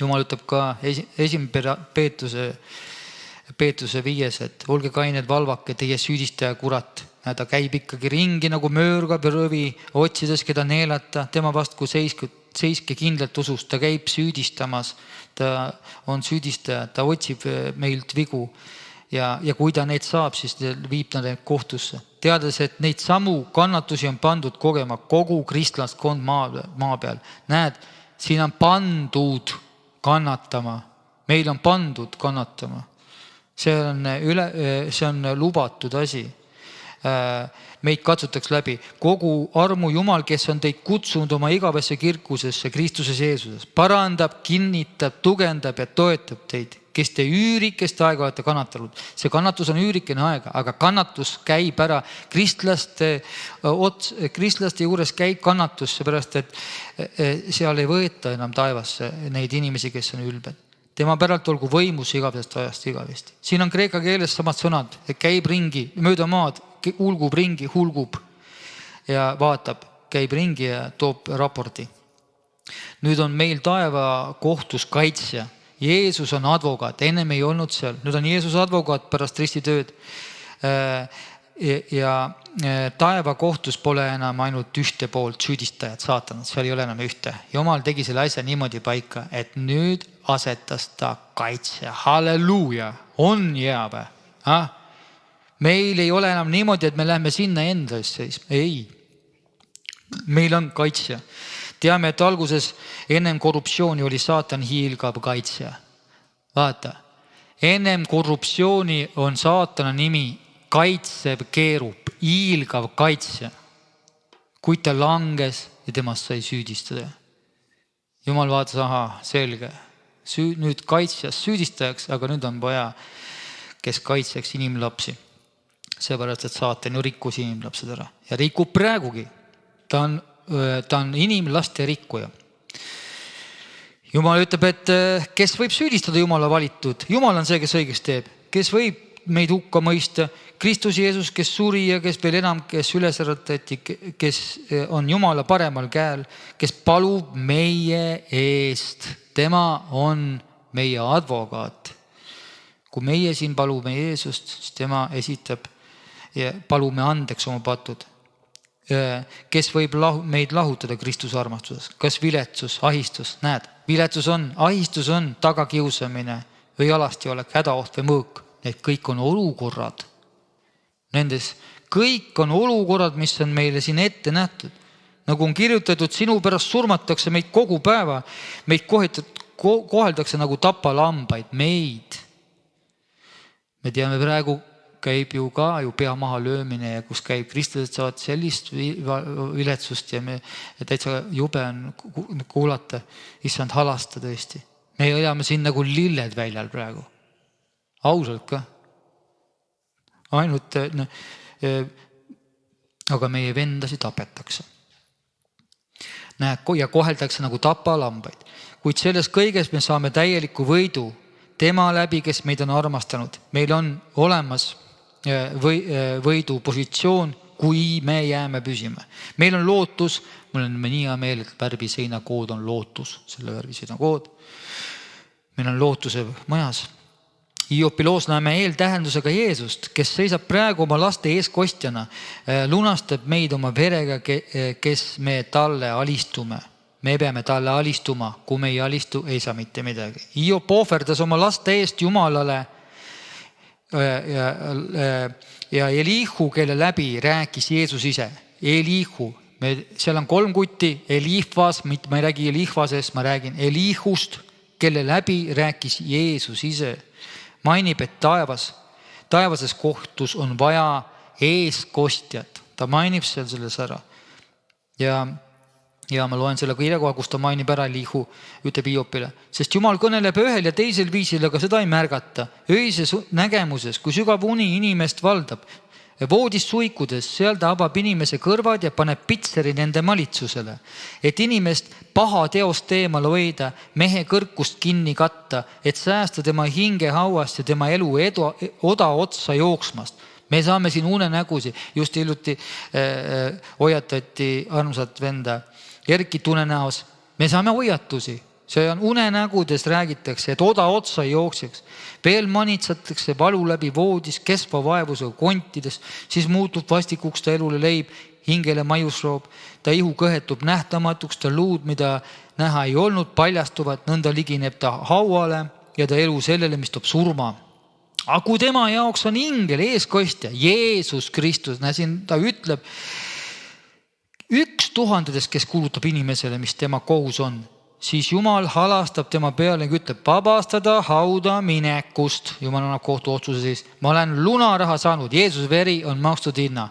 Jumal ütleb ka esimene Peetruse 5, et olge kained, valvake, teie süüdistaja kurat. Ta käib ikkagi ringi nagu möörgab ja rõvi, otsides keda neelata, tema vast kui seiske kindlalt usust, ta käib süüdistamas, ta on süüdistaja, ta otsib meilt vigu ja kui ta neid saab, siis viib ta neid kohtusse. Teades, et neid samu kannatusi on pandud kogema kogu kristlaskond maa peal. Näed, siin on pandud kannatama. Meil on pandud kannatama. See on lubatud asi. Meid katsutaks läbi. Kogu armu Jumal, kes on teid kutsunud oma igavesse kirkusesse Kristuses Jeesuses, parandab, kinnitab, tugevdab ja toetab teid, kes te üürikest aega olete kannatanud. See kannatus on üürikene aega, aga kannatus käib ära. Kristlaste juures käib kannatus, seepärast, et seal ei võeta enam taevasse neid inimesi, kes on ülbed. Tema päralt olgu võimus igavesest ajast igavesti. Siin on kreeka keeles samad sõnad, et käib ringi, mööda maad, hulgub ringi, hulgub ja vaatab, käib ringi ja toob raporti. Nüüd on meil taeva kohtus kaitsja. Jeesus on advokaat, ennem ei olnud seal. Nüüd on Jeesus advokaat pärast ristitööd. Ja taeva kohtus pole enam ainult ühte poolt süüdistajad, saatanad, seal ei ole enam ühte. Jumal tegi selle asja niimoodi paika, et nüüd asetas ta kaitsja. Halleluuja, on hea või? Meil ei ole enam niimoodi, et me lähme sinna enda eest seisma. Ei, meil on kaitsja. Teame, et alguses ennem korruptsiooni oli saatan hiilgav kaitsja. Vaata, ennem korruptsiooni on saatana nimi kaitsev keerub, hiilgav kaitsja. Kui ta langes ja temast sai süüdistada. Jumal vaatas, selge. Nüüd kaitsjas süüdistajaks, aga nüüd on vaja, kes kaitseks inimlapsi. Seepärast, et saatan ju rikkus inimlapsed ära. Ja rikub praegugi. Ta on inimlaste rikkuja. Jumal ütleb, et kes võib süüdistada Jumala valitud? Jumal on see, kes õigeks teeb. Kes võib meid hukka mõista? Kristus Jeesus, kes suri ja kes veel enam, kes üles äratati, kes on Jumala paremal käel, kes palub meie eest. Tema on meie advokaat. Kui meie siin palume Jeesust, siis tema esitab ja palume andeks oma patud. Kes võib meid lahutada Kristuse armastuses? Kas viletsus, ahistus? Näed, viletsus on, ahistus on, tagakiusamine või alasti olek, hädaoht või mõõk. Need kõik on olukorrad. Nendes kõik on olukorrad, mis on meile siin ette nähtud. Nagu on kirjutatud, sinu pärast surmatakse meid kogu päeva. Meid koheldakse nagu tapalambaid, meid. Me teame praegu, käib ju ka pea maha löömine ja kus käib kristlased saavad sellist viletsust ja täitsa jube on kuulata, issand halasta tõesti. Me elame siin nagu lilled väljal praegu. Ausalt ka. Ainult, aga meie vendasi tapetakse. Ja koheldakse nagu tapalambaid. Kuid selles kõiges me saame täieliku võidu tema läbi, kes meid on armastanud. Meil on olemas võidu positsioon, kui me jääme püsima. Meil on lootus, mul on nii hea meel, et värvi seinakood on lootus, selle värvi seinakood. Meil on lootuse majas. Hiopi loos näeme eeltähendusega Jeesust, kes seisab praegu oma laste eeskostjana, lunastab meid oma verega, kes me talle alistume. Me peame talle alistuma, kui me ei alistu, ei saa mitte midagi. Hiop ohverdas oma laste eest Jumalale ja Elihu, kelle läbi rääkis Jeesus ise. Elihu, seal on 3 kutti, Elifas, ma ei räägi Elifasest, ma räägin Elihust, kelle läbi rääkis Jeesus ise. Mainib, et taevases kohtus on vaja eeskostjat. Ta mainib seal selles ära. Ja ma loen selle kirjakoha, kus ta mainib ära Elihu, ütleb Hiopile. Sest Jumal kõneleb ühel ja teisel viisil, aga seda ei märgata. Öises nägemuses, kui sügav uni inimest valdab, voodist suikudes, seal ta avab inimese kõrvad ja paneb pitseri nende malitsusele, et inimest paha teost eemal hoida, mehe kõrkust kinni katta, et säästa tema hinge hauast ja tema elu oda otsa jooksmast. Me saame siin unenägusi, just hiljuti hoiatati armsat venda Erki Tunenäos. Me saame hoiatusi. See on unenägudes räägitakse, et oda otsa ei jookseks. Veel manitsatakse valu läbi voodis, kesva vaevusega kontides, siis muutub vastikuks ta elule leib, hingele majusroob, ta ihu kõhetub nähtamatuks, ta luud, mida näha ei olnud, paljastuvad, nõnda ligineb ta hauale ja ta elu sellele, mis toob surma. Aga kui tema jaoks on ingel, eeskostja, Jeesus Kristus, siin ta ütleb 1000, kes kuulutab inimesele, mis tema kohus on, siis Jumal halastab tema peale ja ütleb vabastada hauda minekust. Jumal annab kohtu otsuse siis. Ma olen lunaraha saanud, Jeesus veri on makstud hinna.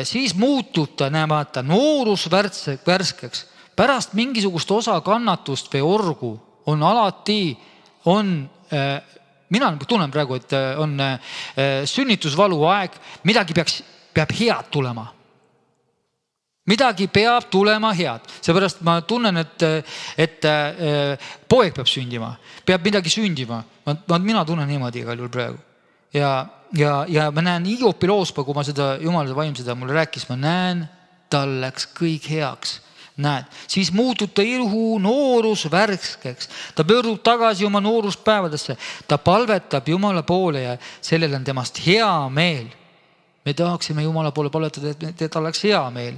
Siis muutub ta, näemata, noorus värskeks. Pärast mingisugust osa kannatust või orgu on alati, mina tunnen praegu, et on sünnitusvalu aeg, midagi peab head tulema. Midagi peab tulema head. Seepärast ma tunnen, et poeg peab sündima. Peab midagi sündima. Mina tunnen niimoodi igal juhul praegu. Ja ma näen Hiopi loospa, kui ma seda Jumalase vaim seda mulle rääkis, ma näen, tal läks kõik heaks. Näed, siis muutub ta ilu noorus värskeks. Ta pöördub tagasi oma nooruspäevadesse. Ta palvetab Jumala poole ja sellel on temast hea meel. Me tahaksime Jumala poole palvetada, et tal oleks hea meel.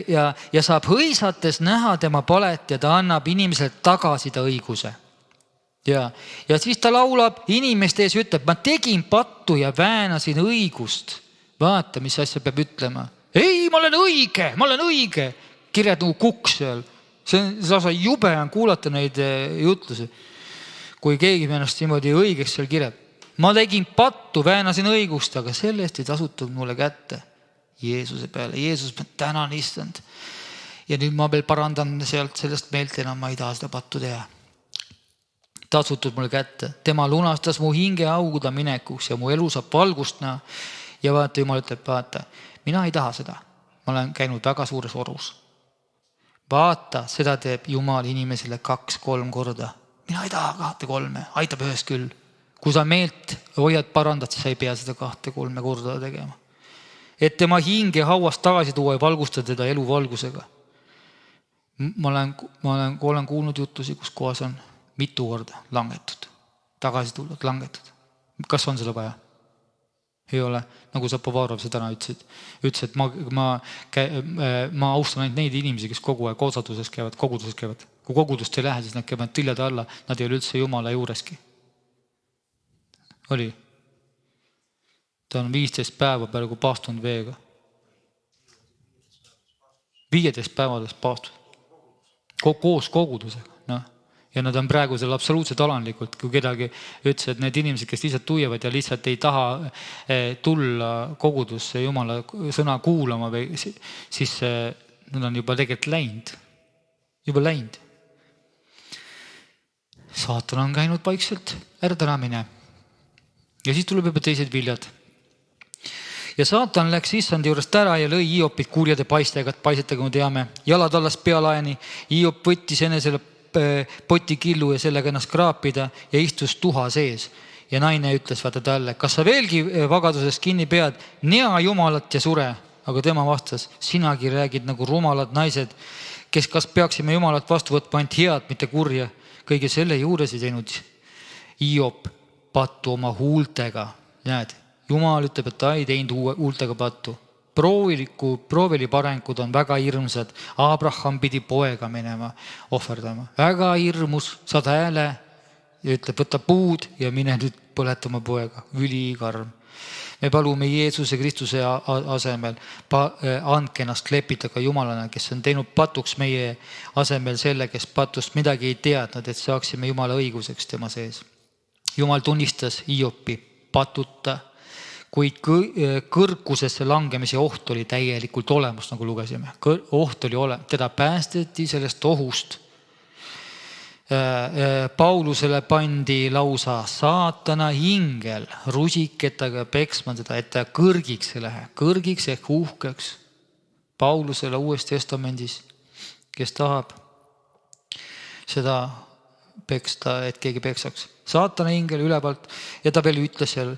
Ja saab hõisates näha tema palet ja ta annab inimesele tagasi ta õiguse. Ja siis ta laulab inimeste ees ja ütleb, ma tegin pattu ja väänasin õigust. Vaata, mis asja peab ütlema. Ei, ma olen õige. Kirjad nagu kukk seal. See on jube on kuulata neid jutlusi. Kui keegi ennast niimoodi õigeks seal kirjab. Ma tegin pattu, väänasin õigust, aga sellest ei tasutud mulle kätte Jeesuse peale. Jeesus, ma tänan issand. Ja nüüd ma veel parandan sellest meelt enam, ma ei taha seda pattu teha. Tasutud mulle kätte. Tema lunastas mu hinge auguda minekuks ja mu elu saab valgust näha. Ja vaata, Jumal ütleb, vaata, mina ei taha seda. Ma olen käinud väga suures orus. Vaata, seda teeb Jumal inimesele 2-3 korda. Mina ei taha 2-3, aitab ühest küll. Kui sa meelt hoiad parandad, siis sa ei pea seda 2-3 korda tegema. Et tema hinge hauast tagasi tuua ja valgustada teda elu valgusega. Ma olen kuulnud jutusi, kus kohas on mitu korda langetud. Tagasi tulnud, langetud. Kas on seda vaja? Ei ole. Nagu Zapovarov seda täna ütles, et ma austan ainult neid inimesi, kes kogu aeg koguduses käivad. Kui kogudust ei lähe, siis nad käivad tiljade alla. Nad ei ole üldse Jumala juureski. Oli. Ta on 15 päeva peale, kui paastunud veega. 15 päevades paastunud. Koos kogudusega. No. Ja nad on praegu seal absoluutselt alanlikult, kui kedagi ütles, et need inimesed, kes lihtsalt tuiavad ja lihtsalt ei taha tulla kogudusse Jumala sõna kuulama, siis nad on juba tegelikult läinud. Saatan on käinud vaikselt, ära täna mine. Ja siis tuleb juba teised viljad. Ja saatan läks issandi juurest ära ja lõi Hiopit kurjade paistega, paisetaga me teame. Jalad allas pealaeni, Hiop võttis enesele potikillu ja sellega ennast kraapida ja istus tuha sees. Ja naine ütles vaata talle, kas sa veelgi vagadusest kinni pead, nea Jumalat ja sure. Aga tema vastas, sinagi räägid nagu rumalad naised, kes kas peaksime Jumalat vastu võtma ainult head, mitte kurja. Kõige selle juures ei teinud Hiop pattu oma huultega. Näed, Jumal ütleb, et ta ei teinud huultega pattu. Proovili parengud on väga hirmsad. Abraham pidi poega minema, ohverdama. Väga hirmus, saad hääle ja ütleb, võta puud ja mine nüüd põletama poega, ülikarm. Me palume Jeesuse Kristuse asemel, andke ennast lepitada Jumalana, kes on teinud patuks meie asemel selle, kes patust midagi ei teadnud, et saaksime Jumala õiguseks tema sees. Jumal tunnistas Hiopi patuta, kuid kõrgusesse langemise oht oli täielikult olemas, nagu lugesime. Oht oli teda päästeti sellest ohust. Paulusele pandi lausa saatana ingel rusiketega peksma teda, et ta kõrgiks ei lähe, kõrgiks ehk uhkeks. Paulusele Uues Testamendis, kes tahab seda peksta, et keegi peksaks. Saatana ingel ülevalt ja ta veel ütles seal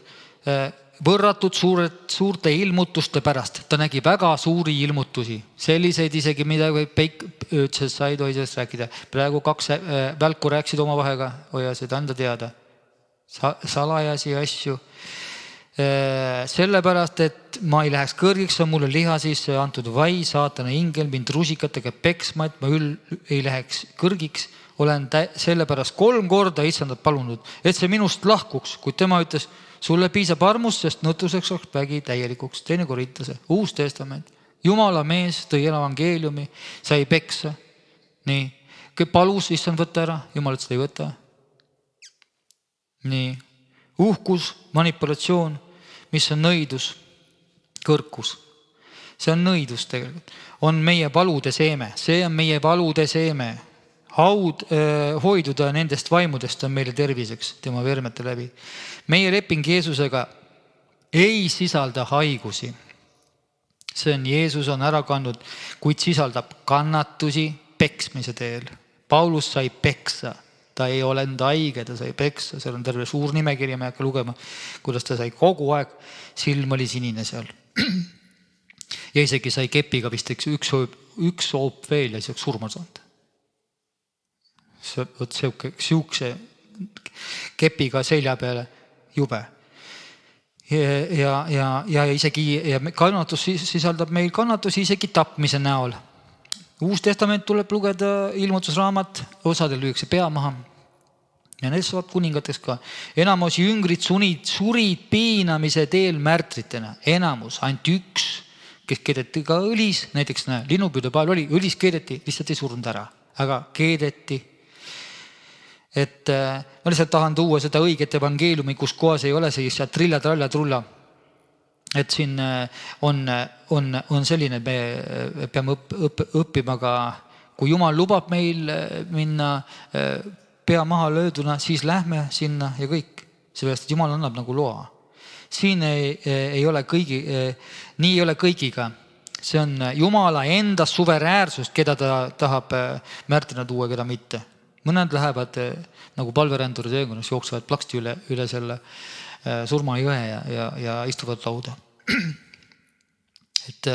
võrratud suurte ilmutuste pärast. Ta nägi väga suuri ilmutusi. Selliseid isegi mida ütles, sa ei tohi sellest rääkida. Praegu 2 välku rääksid oma vahega, hoia seda anda teada. Salajasi asju. Sellepärast, et ma ei läheks kõrgiks, on mulle liha sisse antud vai, saatana ingel mind rusikatega peksma, et ma ei läheks kõrgiks. Olen sellepärast 3 korda Issandat palunud, et see minust lahkuks, kuid tema ütles, sulle piisab armust, sest nõtuseks oleks vägi täielikuks. 2 Korintuse, Uus Testament. Jumala mees tõi evangeeliumi, sai peksa. Nii, palus Issand võtta ära, Jumal ütles, ei võta. Nii, uhkus, manipulatsioon, mis on nõidus, kõrkus. See on nõidus tegelikult. On meie palude seeme, see on meie palude seeme. Hoiduda nendest vaimudest on meile terviseks tema vermete läbi. Meie leping Jeesusega ei sisalda haigusi. See on Jeesus on ära kandnud, kuid sisaldab kannatusi peksmise teel. Paulus sai peksa, ta ei ole enda haige, ta sai peksa, seal on terve suur nimekiri, me hakka lugema, kuidas ta sai kogu aeg, silm oli sinine seal. Ja isegi sai kepiga vist üks hoop veel ja siis surma saanud. Siukse kepiga selja peale jube. Ja isegi kannatus sisaldab meil kannatusi isegi tapmise näol. Uus Testament tuleb lugeda ilmutusraamat, osadel lüüakse pea maha. Ja need saavad kuningateks ka. Enamus jüngrid surid piinamise teel märtritena. Enamus, ainult üks, kes keedeti ka õlis, näiteks linnupüüde päeval oli, õlis keedeti, lihtsalt ei surnud ära, aga keedeti. Et ma lihtsalt tahan tuua seda õiget evangeeliumi, kus kohas ei ole siis trilla, tralla, trulla. Et siin on selline, me peame õppima ka, kui Jumal lubab meil minna pea maha lööduna, siis lähme sinna ja kõik. Seepärast, et Jumal annab nagu loa. Siin ei ole nii ei ole kõigiga. See on Jumala enda suveräärsust, keda ta tahab märtina tuua, keda mitte. Mõned lähevad nagu palverändurid öögunas, jooksevad plaksti üle selle surmajõe ja istuvad lauda. Et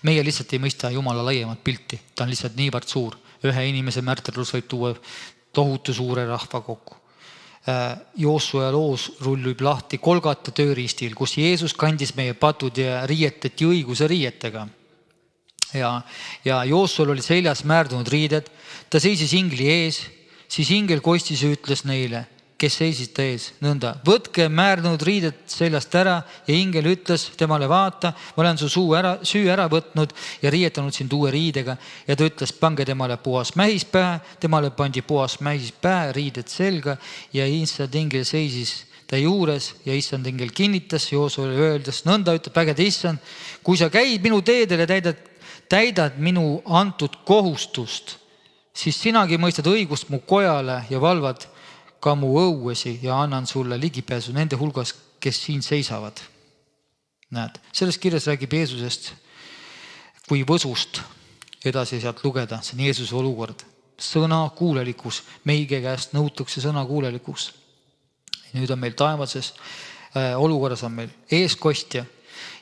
meie lihtsalt ei mõista Jumala laiemat pilti. Ta on lihtsalt niivõrd suur. Ühe inimese märterlus võib tuua tohutu suure rahva kokku. Joosua loos rullub lahti Kolgata tööriistil, kus Jeesus kandis meie patud ja riieteti õiguse riietega. Ja Joosual oli seljas määrdunud riided. Ta seisis ingli ees. Siis ingel kostis ja ütles neile, kes seisid ta ees, nõnda. Võtke määrdunud riided seljast ära ja ingel ütles temale, vaata, ma olen su süü ära võtnud ja riietanud sind uue riidega. Ja ta ütles, pange temale puhas mähispää, temale pandi puhas mähispää, riided selga ja issand ingel seisis ta juures ja issand ingel kinnitas Joosuale öeldes, nõnda ütleb vägede issand, kui sa käid minu teedele, täidad minu antud kohustust, siis sinagi mõistad õigust mu kojale ja valvad ka mu õuesi ja annan sulle ligipääsu nende hulgas, kes siin seisavad. Näed, selles kirjas räägib Jeesusest kui võsust edasi sealt lugeda. See on Jeesuse olukord. Sõna kuulelikus. Meige käest nõutakse sõna kuulelikus. Nüüd on meil taevases olukorras on meil eeskostja.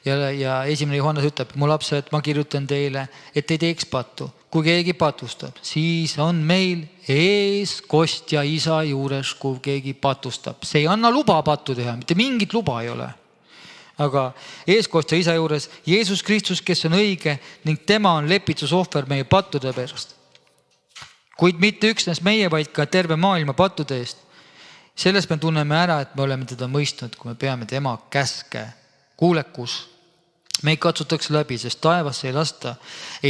Ja 1. Johannes ütleb, mu lapsed, ma kirjutan teile, et ei teeks pattu. Kui keegi patustab, siis on meil eeskostja isa juures, kui keegi patustab. See ei anna luba pattu teha, mitte mingit luba ei ole. Aga eeskostja isa juures Jeesus Kristus, kes on õige ning tema on lepitusohver meie pattude pärast. Kuid mitte üksnes meie, vaid ka terve maailma pattude eest. Sellest me tunneme ära, et me oleme teda mõistnud, kui me peame tema käske. Kuulekus. Me ei katsutaks läbi, sest taevasse ei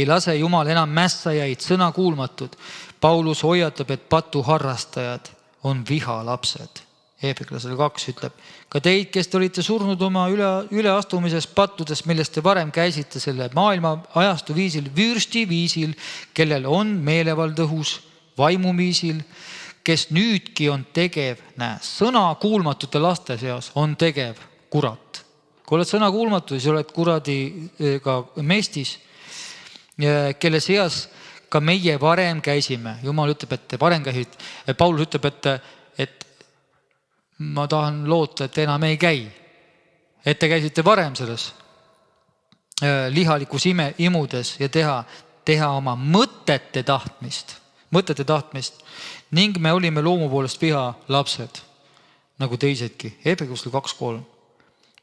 lase Jumal enam mässajaid, sõna kuulmatud. Paulus hoiatab, et patu harrastajad on vihalapsed. Efeklasele 2 ütleb, ka teid, kes te olite surnud oma üleastumises pattudes, millest te varem käisite selle maailma ajastu viisil, vürsti viisil, kellel on meelevald õhus, vaimuviisil, kes nüüdki on tegev, sõna kuulmatute laste seas on tegev kurat. Kui oled sõna kuulmatu, siis oled kuradiga mestis, kelle seas ka meie varem käisime. Jumal ütleb, et te varem käisid. Paulus ütleb, et ma tahan loota, et enam ei käi. Et te käisite varem selles lihalikus imudes ja teha oma mõtete tahtmist ning me olime loomu poolest viha lapsed, nagu teisedki. Efeklasele 2:3.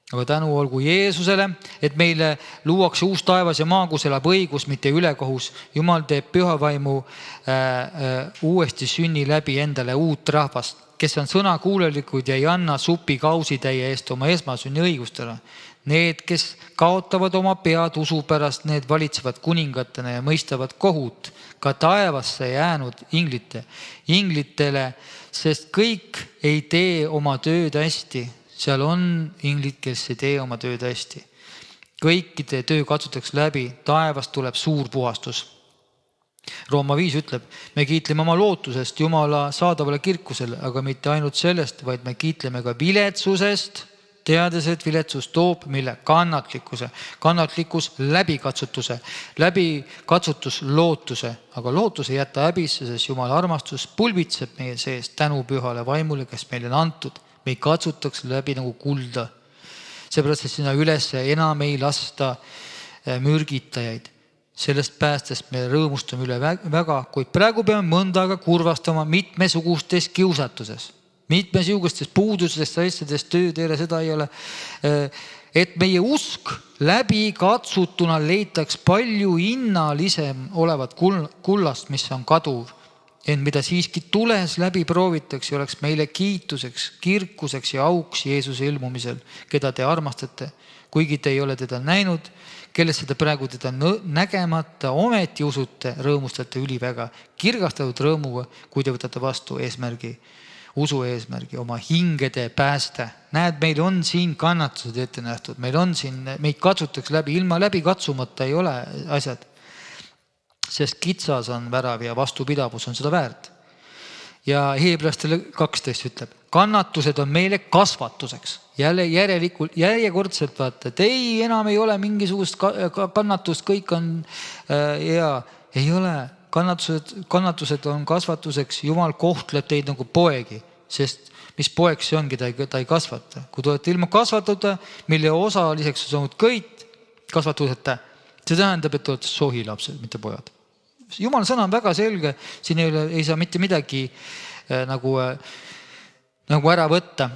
Aga tänu olgu Jeesusele, et meile luuakse uus taevas ja maa, kus elab õigus, mitte ülekohus. Jumal teeb pühavaimu uuesti sünni läbi endale uut rahvast, kes on sõnakuulelikud ja ei anna supi kausitäie eest oma esmasünni õigustele. Need, kes kaotavad oma pead usu pärast, need valitsevad kuningatena ja mõistavad kohut ka taevasse jäänud inglitele, sest kõik ei tee oma tööd hästi. Seal on inglid, kes ei tee oma tööd hästi. Kõikide töö katsutakse läbi, taevast tuleb suur puhastus. Rooma 5 ütleb, me kiitleme oma lootusest Jumala saadavale kirkusele, aga mitte ainult sellest, vaid me kiitleme ka viletsusest, teades, et viletsus toob mille kannatlikkuse. Kannatlikkus läbi katsutus lootuse, aga lootus ei jäta häbisse, sest Jumala armastus pulbitseb meie sees tänu pühale vaimule, kes meile on antud. Me ei katsutaks läbi nagu kulda. Seepärast, et sinna üles enam ei lasta mürgitajaid. Sellest päästest me rõõmustame üle väga, kuid praegu peame mõnda aega kurvastama mitmesugustes kiusatuses. Mitmesugustes puudustes, asjades, tööd ei ole, seda ei ole. Et meie usk läbi katsutuna leitaks palju hinnalisem olevat kullast, mis on kaduv. Ent mida siiski tules läbi proovitakse, oleks meile kiituseks, kirkuseks ja auks Jeesuse ilmumisel, keda te armastate. Kuigi te ei ole teda näinud, kellest seda praegu teda nägemata, ometi usute, rõõmustate üliväga, kirgastatud rõõmuga, kui te võtate vastu usu eesmärgi, oma hingede pääste. Näed, meil on siin kannatused ette nähtud, meid katsutaks läbi, ilma läbi katsumata ei ole asjad. Sest kitsas on värav ja vastupidavus on seda väärt. Ja Heebrastele 12 ütleb, kannatused on meile kasvatuseks. Järjekordselt vaata, et ei, enam ei ole mingisugust kannatust, kõik on hea. Ei ole, kannatused on kasvatuseks, Jumal kohtleb teid nagu poegi, sest mis poeg see ongi, ta ei kasvata. Kui te olete ilma kasvatada, mille osaliseks on saanud kõik kasvatuseta, see tähendab, et te olete sohilapsed, mitte pojad. Jumal sõna on väga selge, siin ei saa mitte midagi nagu ära võtta.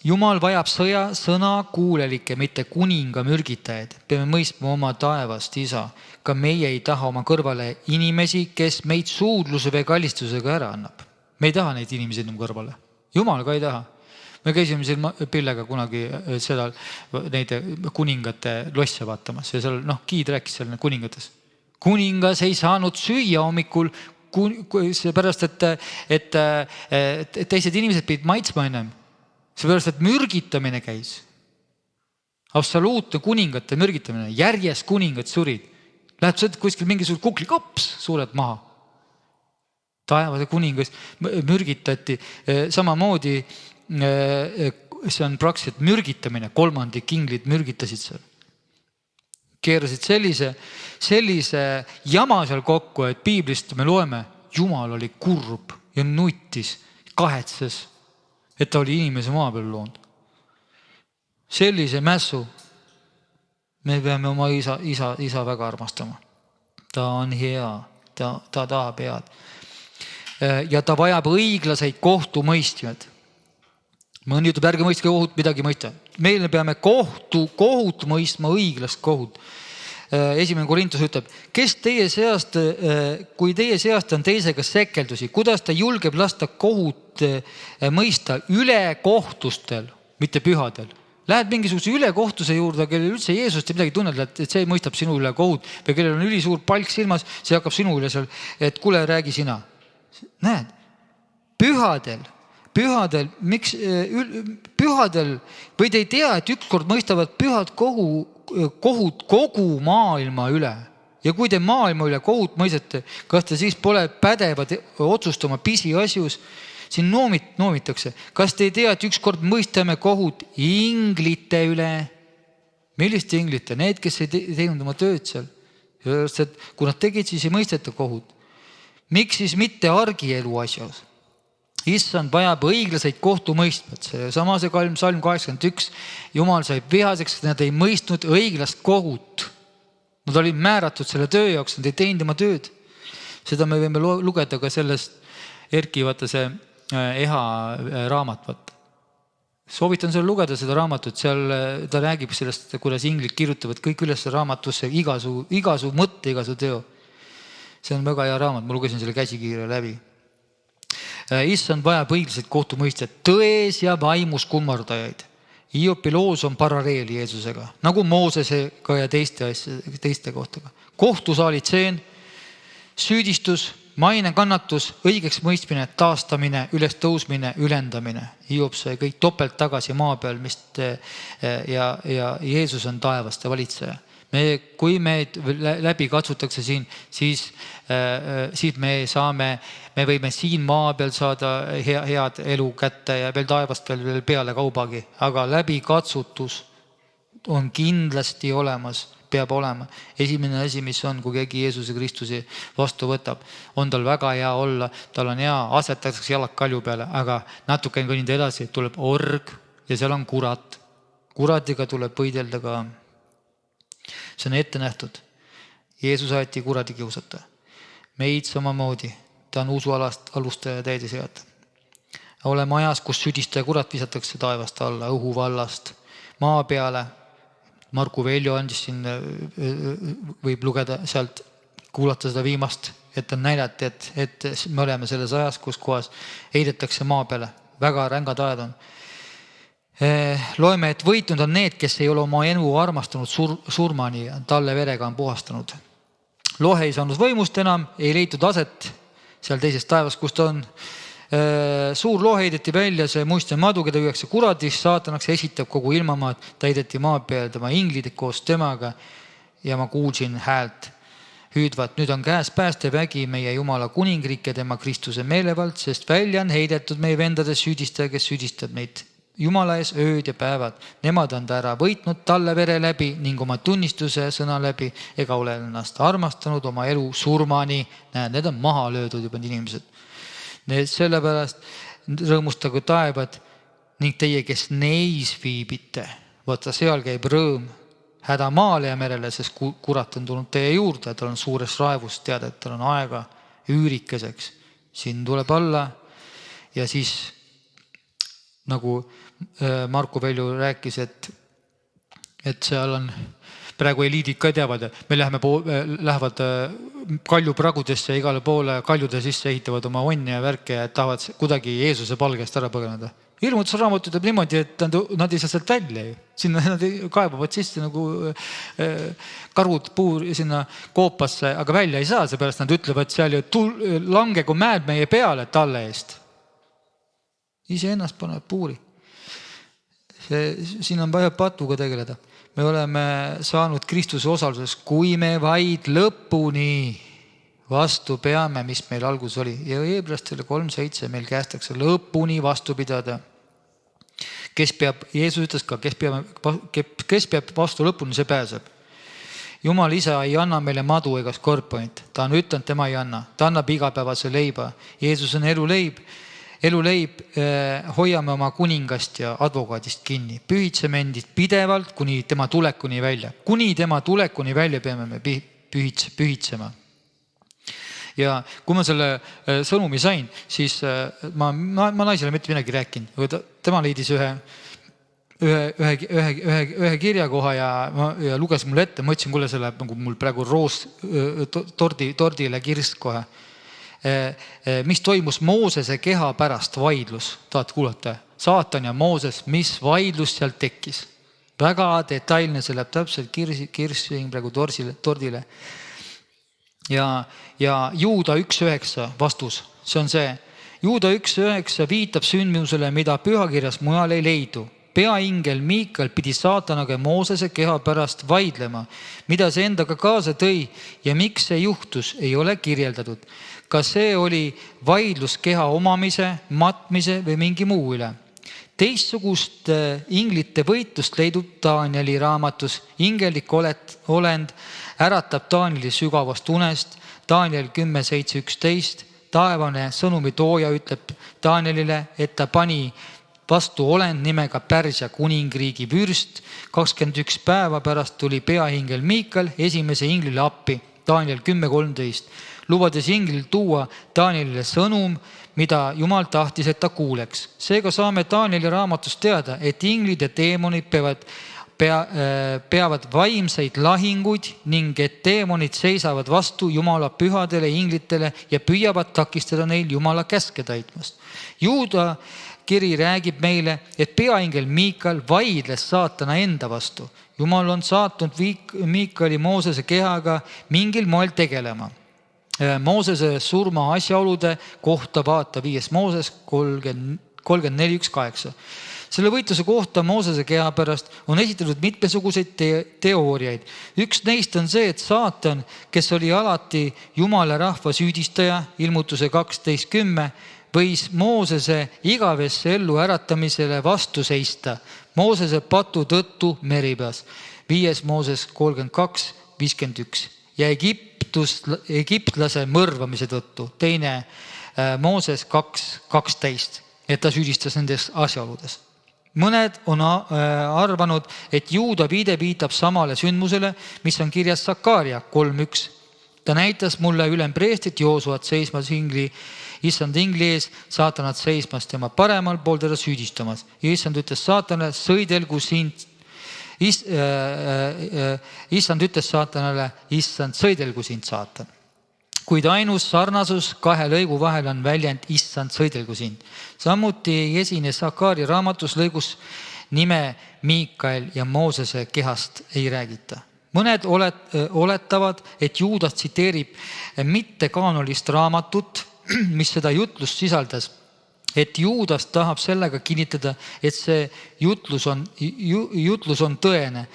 Jumal vajab sõna kuulelikke, mitte kuninga mürgitajaid. Peame mõistma oma taevast isa. Ka meie ei taha oma kõrvale inimesi, kes meid suudluse või kallistusega ära annab. Me ei taha neid inimesi enam kõrvale. Jumal ka ei taha. Me käisime siin Pillega kunagi seda neid kuningate losse vaatamas ja seal Giid rääkis seal kuningates. Kuningas ei saanud süüa hommikul, seepärast, et teised inimesed pidid maitsma ennem. Seepärast, et mürgitamine käis. Absoluutne kuningate mürgitamine. Järjest kuningad surid. Läheb seda kuskil mingisugune kuklikops suured maha. Taevase kuningas mürgitati. Samamoodi see on praktiliselt mürgitamine. Kolmandik inglid mürgitasid seal. Keerasid sellise jama seal kokku, et piiblist me loeme, Jumal oli kurb ja nuttis, kahetses, et ta oli inimese maa peal loonud. Sellise mässu me peame oma isa väga armastama. Ta on hea, ta tahab head. Ja ta vajab õiglaseid kohtumõistjaid. Mõni ütleb, ärge mõistke kohut, midagi mõista. Meil peame kohut mõistma, õiglast kohut. 1. Korintus ütleb, kui teie seast on teisega sekeldusi, kuidas ta julgeb lasta kohut mõista ülekohtustel, mitte pühadel. Lähed mingisuguse ülekohtuse juurde, kellel üldse Jeesust ei midagi tunneda, et see mõistab sinu üle kohut või kellel on ülisuur palk silmas, see hakkab sinu üle seal, et kuule, räägi sina. Näed, pühadel, või te ei tea, et ükskord mõistavad pühad kohut kogu maailma üle. Ja kui te maailma üle kohut mõistate, kas te siis pole pädevad otsustama pisiasjus, siin noomitakse. Kas te ei tea, et ükskord mõistame kohut inglite üle? Milliste inglite? Need, kes ei teinud oma tööd seal. Kui nad tegid, siis ei mõisteta kohut. Miks siis mitte argielu asjas? Issand vajab õiglaseid kohtumõistvad. Sama see Salm 81. Jumal sai vihaseks, et nad ei mõistnud õiglast kohut. Nad olid määratud selle töö jaoks, nad ei teinud oma tööd. Seda me võime lugeda ka sellest Erki, vaata see Eha raamat. Vaata. Soovitan seal lugeda seda raamatut, seal ta räägib sellest, kuidas inglid kirjutavad kõik üles raamatusse igasu mõtte, igasu teo. See on väga hea raamat, ma lugesin selle käsikiire läbi. Issand vajab õiglaseid kohtumõistjaid, tões ja vaimus kummardajaid. Hiopi loos on paralleel Jeesusega, nagu Moosesega ja teiste kohtaga. Kohtusaali tseen, süüdistus, maine kannatus, õigeks mõistmine, taastamine, üles tõusmine, ülendamine. Hiop sai kõik topelt tagasi maa peal, ja Jeesus on taevaste valitseja. Kui meid läbi katsutakse siin, siis me võime siin maa peal saada head elu kätte ja veel taevast veel peale kaubagi, aga läbi katsutus on kindlasti olemas, peab olema. Esimene asi, mis on, kui keegi Jeesuse Kristuse vastu võtab, on tal väga hea olla, tal on hea, asetatakse jalad kalju peale, aga natuke kõnnida edasi, tuleb org ja seal on kurat. Kuratiga tuleb võidelda ka. See on ette nähtud. Jeesus aeti kuradi kiusata. Meid samamoodi. Ta on usualustaja ja täidesejad. Oleme ajas, kus süüdistaja kurat visatakse taevast alla, õhuvallast, maa peale. Marku Veljo andis siin, võib lugeda sealt, kuulata seda viimast, et on näidati, et me oleme selles ajas, kus kohas heidetakse maa peale. Väga rängad ajad on. Loeme, et võitnud on need, kes ei ole oma elu armastanud surmani, talle verega on puhastanud. Lohe ei saanud võimust enam, ei leitud aset seal teises taevas, kus ta on. Suur lohe heideti välja, see muistne madu, keda viiakse kuradis, saatanaks esitab kogu ilmamaad, ta heideti maa peal, tema inglid koos temaga ja ma kuulsin häält hüüdvat, nüüd on käes päästevägi meie Jumala kuningriik ja tema Kristuse meelevald, sest välja on heidetud meie vendade süüdistaja, kes süüdistab neid Jumala ees ööd ja päevad. Nemad on ta ära võitnud talle vere läbi ning oma tunnistuse sõna läbi ega ole ennast armastanud oma elu surmani. Need on maha löödud juba inimesed. Sellepärast rõõmustagu taevad ning teie, kes neis viibite. Vaata, seal käib rõõm häda maale ja merele, sest kurat on tulnud teie juurde. Tal on suures raevus teada, et tal on aega üürikeseks. Siin tuleb alla ja siis nagu Marko Velju rääkis, et seal on praegu eliidid ka teavad, me lähevad kaljupragudesse igale poole, kaljude sisse ehitavad oma onni ja värke ja tahavad kuidagi Jeesuse palgest ära põgeneda. Ilmutusraamat ütleb niimoodi, et nad ei saa sealt välja. Sinna nad kaebuvad sisse nagu karud puur sinna koopasse, aga välja ei saa, seepärast nad ütlevad seal ju langegu mäed meie peale talle eest. Ise ennast panevad puuri. Siin on vaja patuga tegeleda. Me oleme saanud Kristuse osaluses, kui me vaid lõpuni vastu peame, mis meil algus oli. Ja Hebrastele 3:7 meil käestakse lõpuni vastu pidada. Jeesus ütles ka, kes peab vastu lõpuni, see pääseb. Jumal isa ei anna meile madu ega skorpionit. Ta on ütlenud, tema ei anna. Ta annab igapäevase leiba. Jeesus on eluleib, hoiame oma kuningast ja advokaadist kinni. Pühitseme endid pidevalt, kuni tema tulekuni välja. Kuni tema tulekuni välja peame me pühitsema. Ja kui ma selle sõnumi sain, siis ma naisele mitte midagi rääkinud. Tema leidis ühe kirjakoha ja luges mulle ette. Ma ütlesin, kuule, see läheb nagu mul praegu roos tordile kirst kohe. mis toimus Moosese keha pärast, vaidlus. Tahad kuulata? Saatan ja Mooses, mis vaidlus seal tekkis. Väga detailne, see läheb täpselt kirsi praegu tordile. Ja Juuda 1.9 vastus, see on see. Juuda 1.9 viitab sündmusele, mida pühakirjas mujal ei leidu. Peaingel Miikal pidi saatanaga Moosese keha pärast vaidlema, mida see endaga kaasa tõi ja miks see juhtus, ei ole kirjeldatud. Kas see oli vaidlus keha omamise, matmise või mingi muu üle? Teistsugust inglite võitlust leidub Danieli raamatus. Ingelik olend äratab Danieli sügavast unest. Daniel 10.7.11. Taevane sõnumi tooja ütleb Danielile, et ta pani vastu olend nimega Pärsia kuningriigi vürst. 21 päeva pärast tuli peaingel Miikal esimese inglile appi. Daniel 10.13. Lubades inglil tuua Danielile sõnum, mida Jumal tahtis, et ta kuuleks. Seega saame Danieli raamatust teada, et inglid ja teemonid peavad vaimseid lahinguid ning et teemonid seisavad vastu Jumala pühadele inglitele ja püüavad takistada neil Jumala käske täitmast. Juuda kiri räägib meile, et peaingel Miikal vaidles saatana enda vastu. Jumal on saatnud Miikali Moosese kehaga mingil moel tegelema. Moosese surma asjaolude kohta vaata 5 Mooses 34.1.8. Selle võitluse kohta Moosese keha pärast on esitatud mitmesuguseid teooriaid. Üks neist on see, et saatan, kes oli alati Jumala rahva süüdistaja, ilmutuse 12.10, võis Moosese igavesse ellu äratamisele vastu seista Moosese patu tõttu meripeas. 5 Mooses 32.51 ja egiptlase mõrvamise tõttu. 2 Mooses 2.12, et ta süüdistas nendes asjaoludes. Mõned on arvanud, et Juuda viide viitab samale sündmusele, mis on kirjas Sakaaria 3.1. Ta näitas mulle ülempreestrit Joosuat seismas issand ingli ees, saatanat seismas tema paremal pool teda süüdistamas. Ja issand ütles saatanale, sõidelgu sind. Issand ütles saatanale, issand, sõidelgu sind, saatan. Kuid ainus sarnasus 2 lõigu vahel on väljend issand, sõidelgu sind. Samuti ei esine Sakaaria raamatus lõigus nime Miikael ja Moosese kehast ei räägita. Mõned oletavad, et Juuda tsiteerib mitte kaanolist raamatut, mis seda jutlust sisaldas, et Juudas tahab sellega kinnitada, et see jutlus on tõene.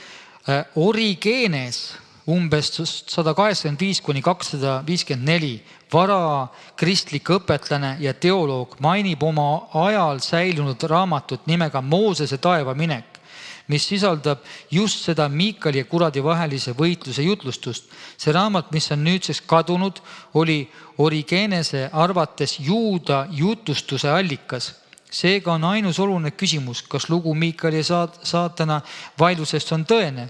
Origenes umbes 185-254 vara kristlik õpetlane ja teoloog mainib oma ajal säilunud raamatut nimega Moosese taevaminek, mis sisaldab just seda Miikali ja kuradi vahelise võitluse jutlustust. See raamat, mis on nüüdseks kadunud, oli Origenese arvates Juuda jutustuse allikas. Seega on ainus oluline küsimus, kas lugu Miikali ja saatana vaidlusest on tõene.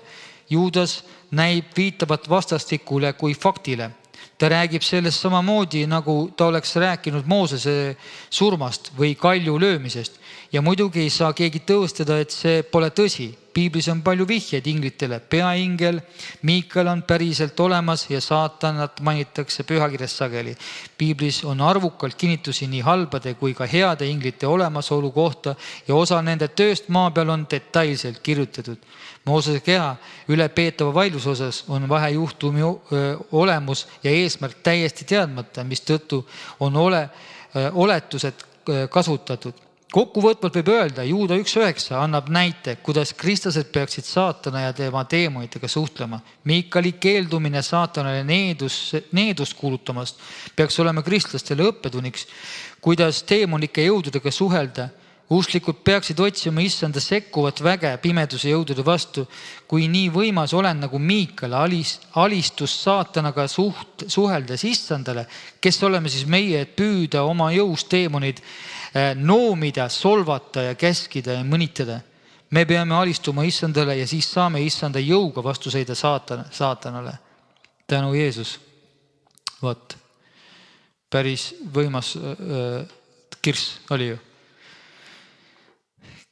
Juudas näib viitavat vastastikule kui faktile. Ta räägib sellest samamoodi, nagu ta oleks rääkinud Moosese surmast või kalju löömisest. Ja muidugi ei saa keegi tõestada, et see pole tõsi. Piiblis on palju vihjeid inglitele. Peaingel Miikal on päriselt olemas ja saatanat mainitakse pühakirjas sageli. Piiblis on arvukalt kinnitusi nii halbade kui ka heade inglite olemasolu kohta ja osa nende tööst maa peal on detailselt kirjutatud. Moosese keha üle peetava vaidluse osas on vahejuhtumi olemus ja eesmärk täiesti teadmata, mis tõttu on oletused kasutatud. Kokkuvõtvalt võib öelda, Juuda 1.9 annab näite, kuidas kristlased peaksid saatana ja tema teemonitega suhtlema. Miikali keeldumine saatanale needust kuulutamast peaks olema kristlastele õppetuniks, kuidas teemonike jõududega suhelda. Usklikud peaksid otsima issanda sekkuvat väge pimeduse jõudude vastu, kui nii võimas olen nagu Miikal alistus saatanaga suheldes issandale, kes oleme siis meie, et püüda oma jõust teemonid noomida, solvata ja käskida ja mõnitada. Me peame alistuma issandale ja siis saame issanda jõuga vastu seida saatanale. Tänu Jeesus. Vot, päris võimas kirss oli ju.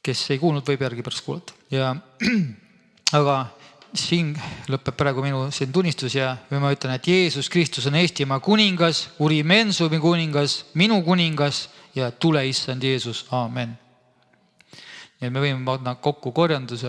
Kes ei kuulnud, võib järgi pärast kuulata. Aga siin lõpeb praegu minu siin tunnistus ja ma ütlen, et Jeesus Kristus on Eestimaa kuningas, urim ensumi kuningas, minu kuningas ja tule issand Jeesus. Aamen. Ja me võime panna kokku korjanduse.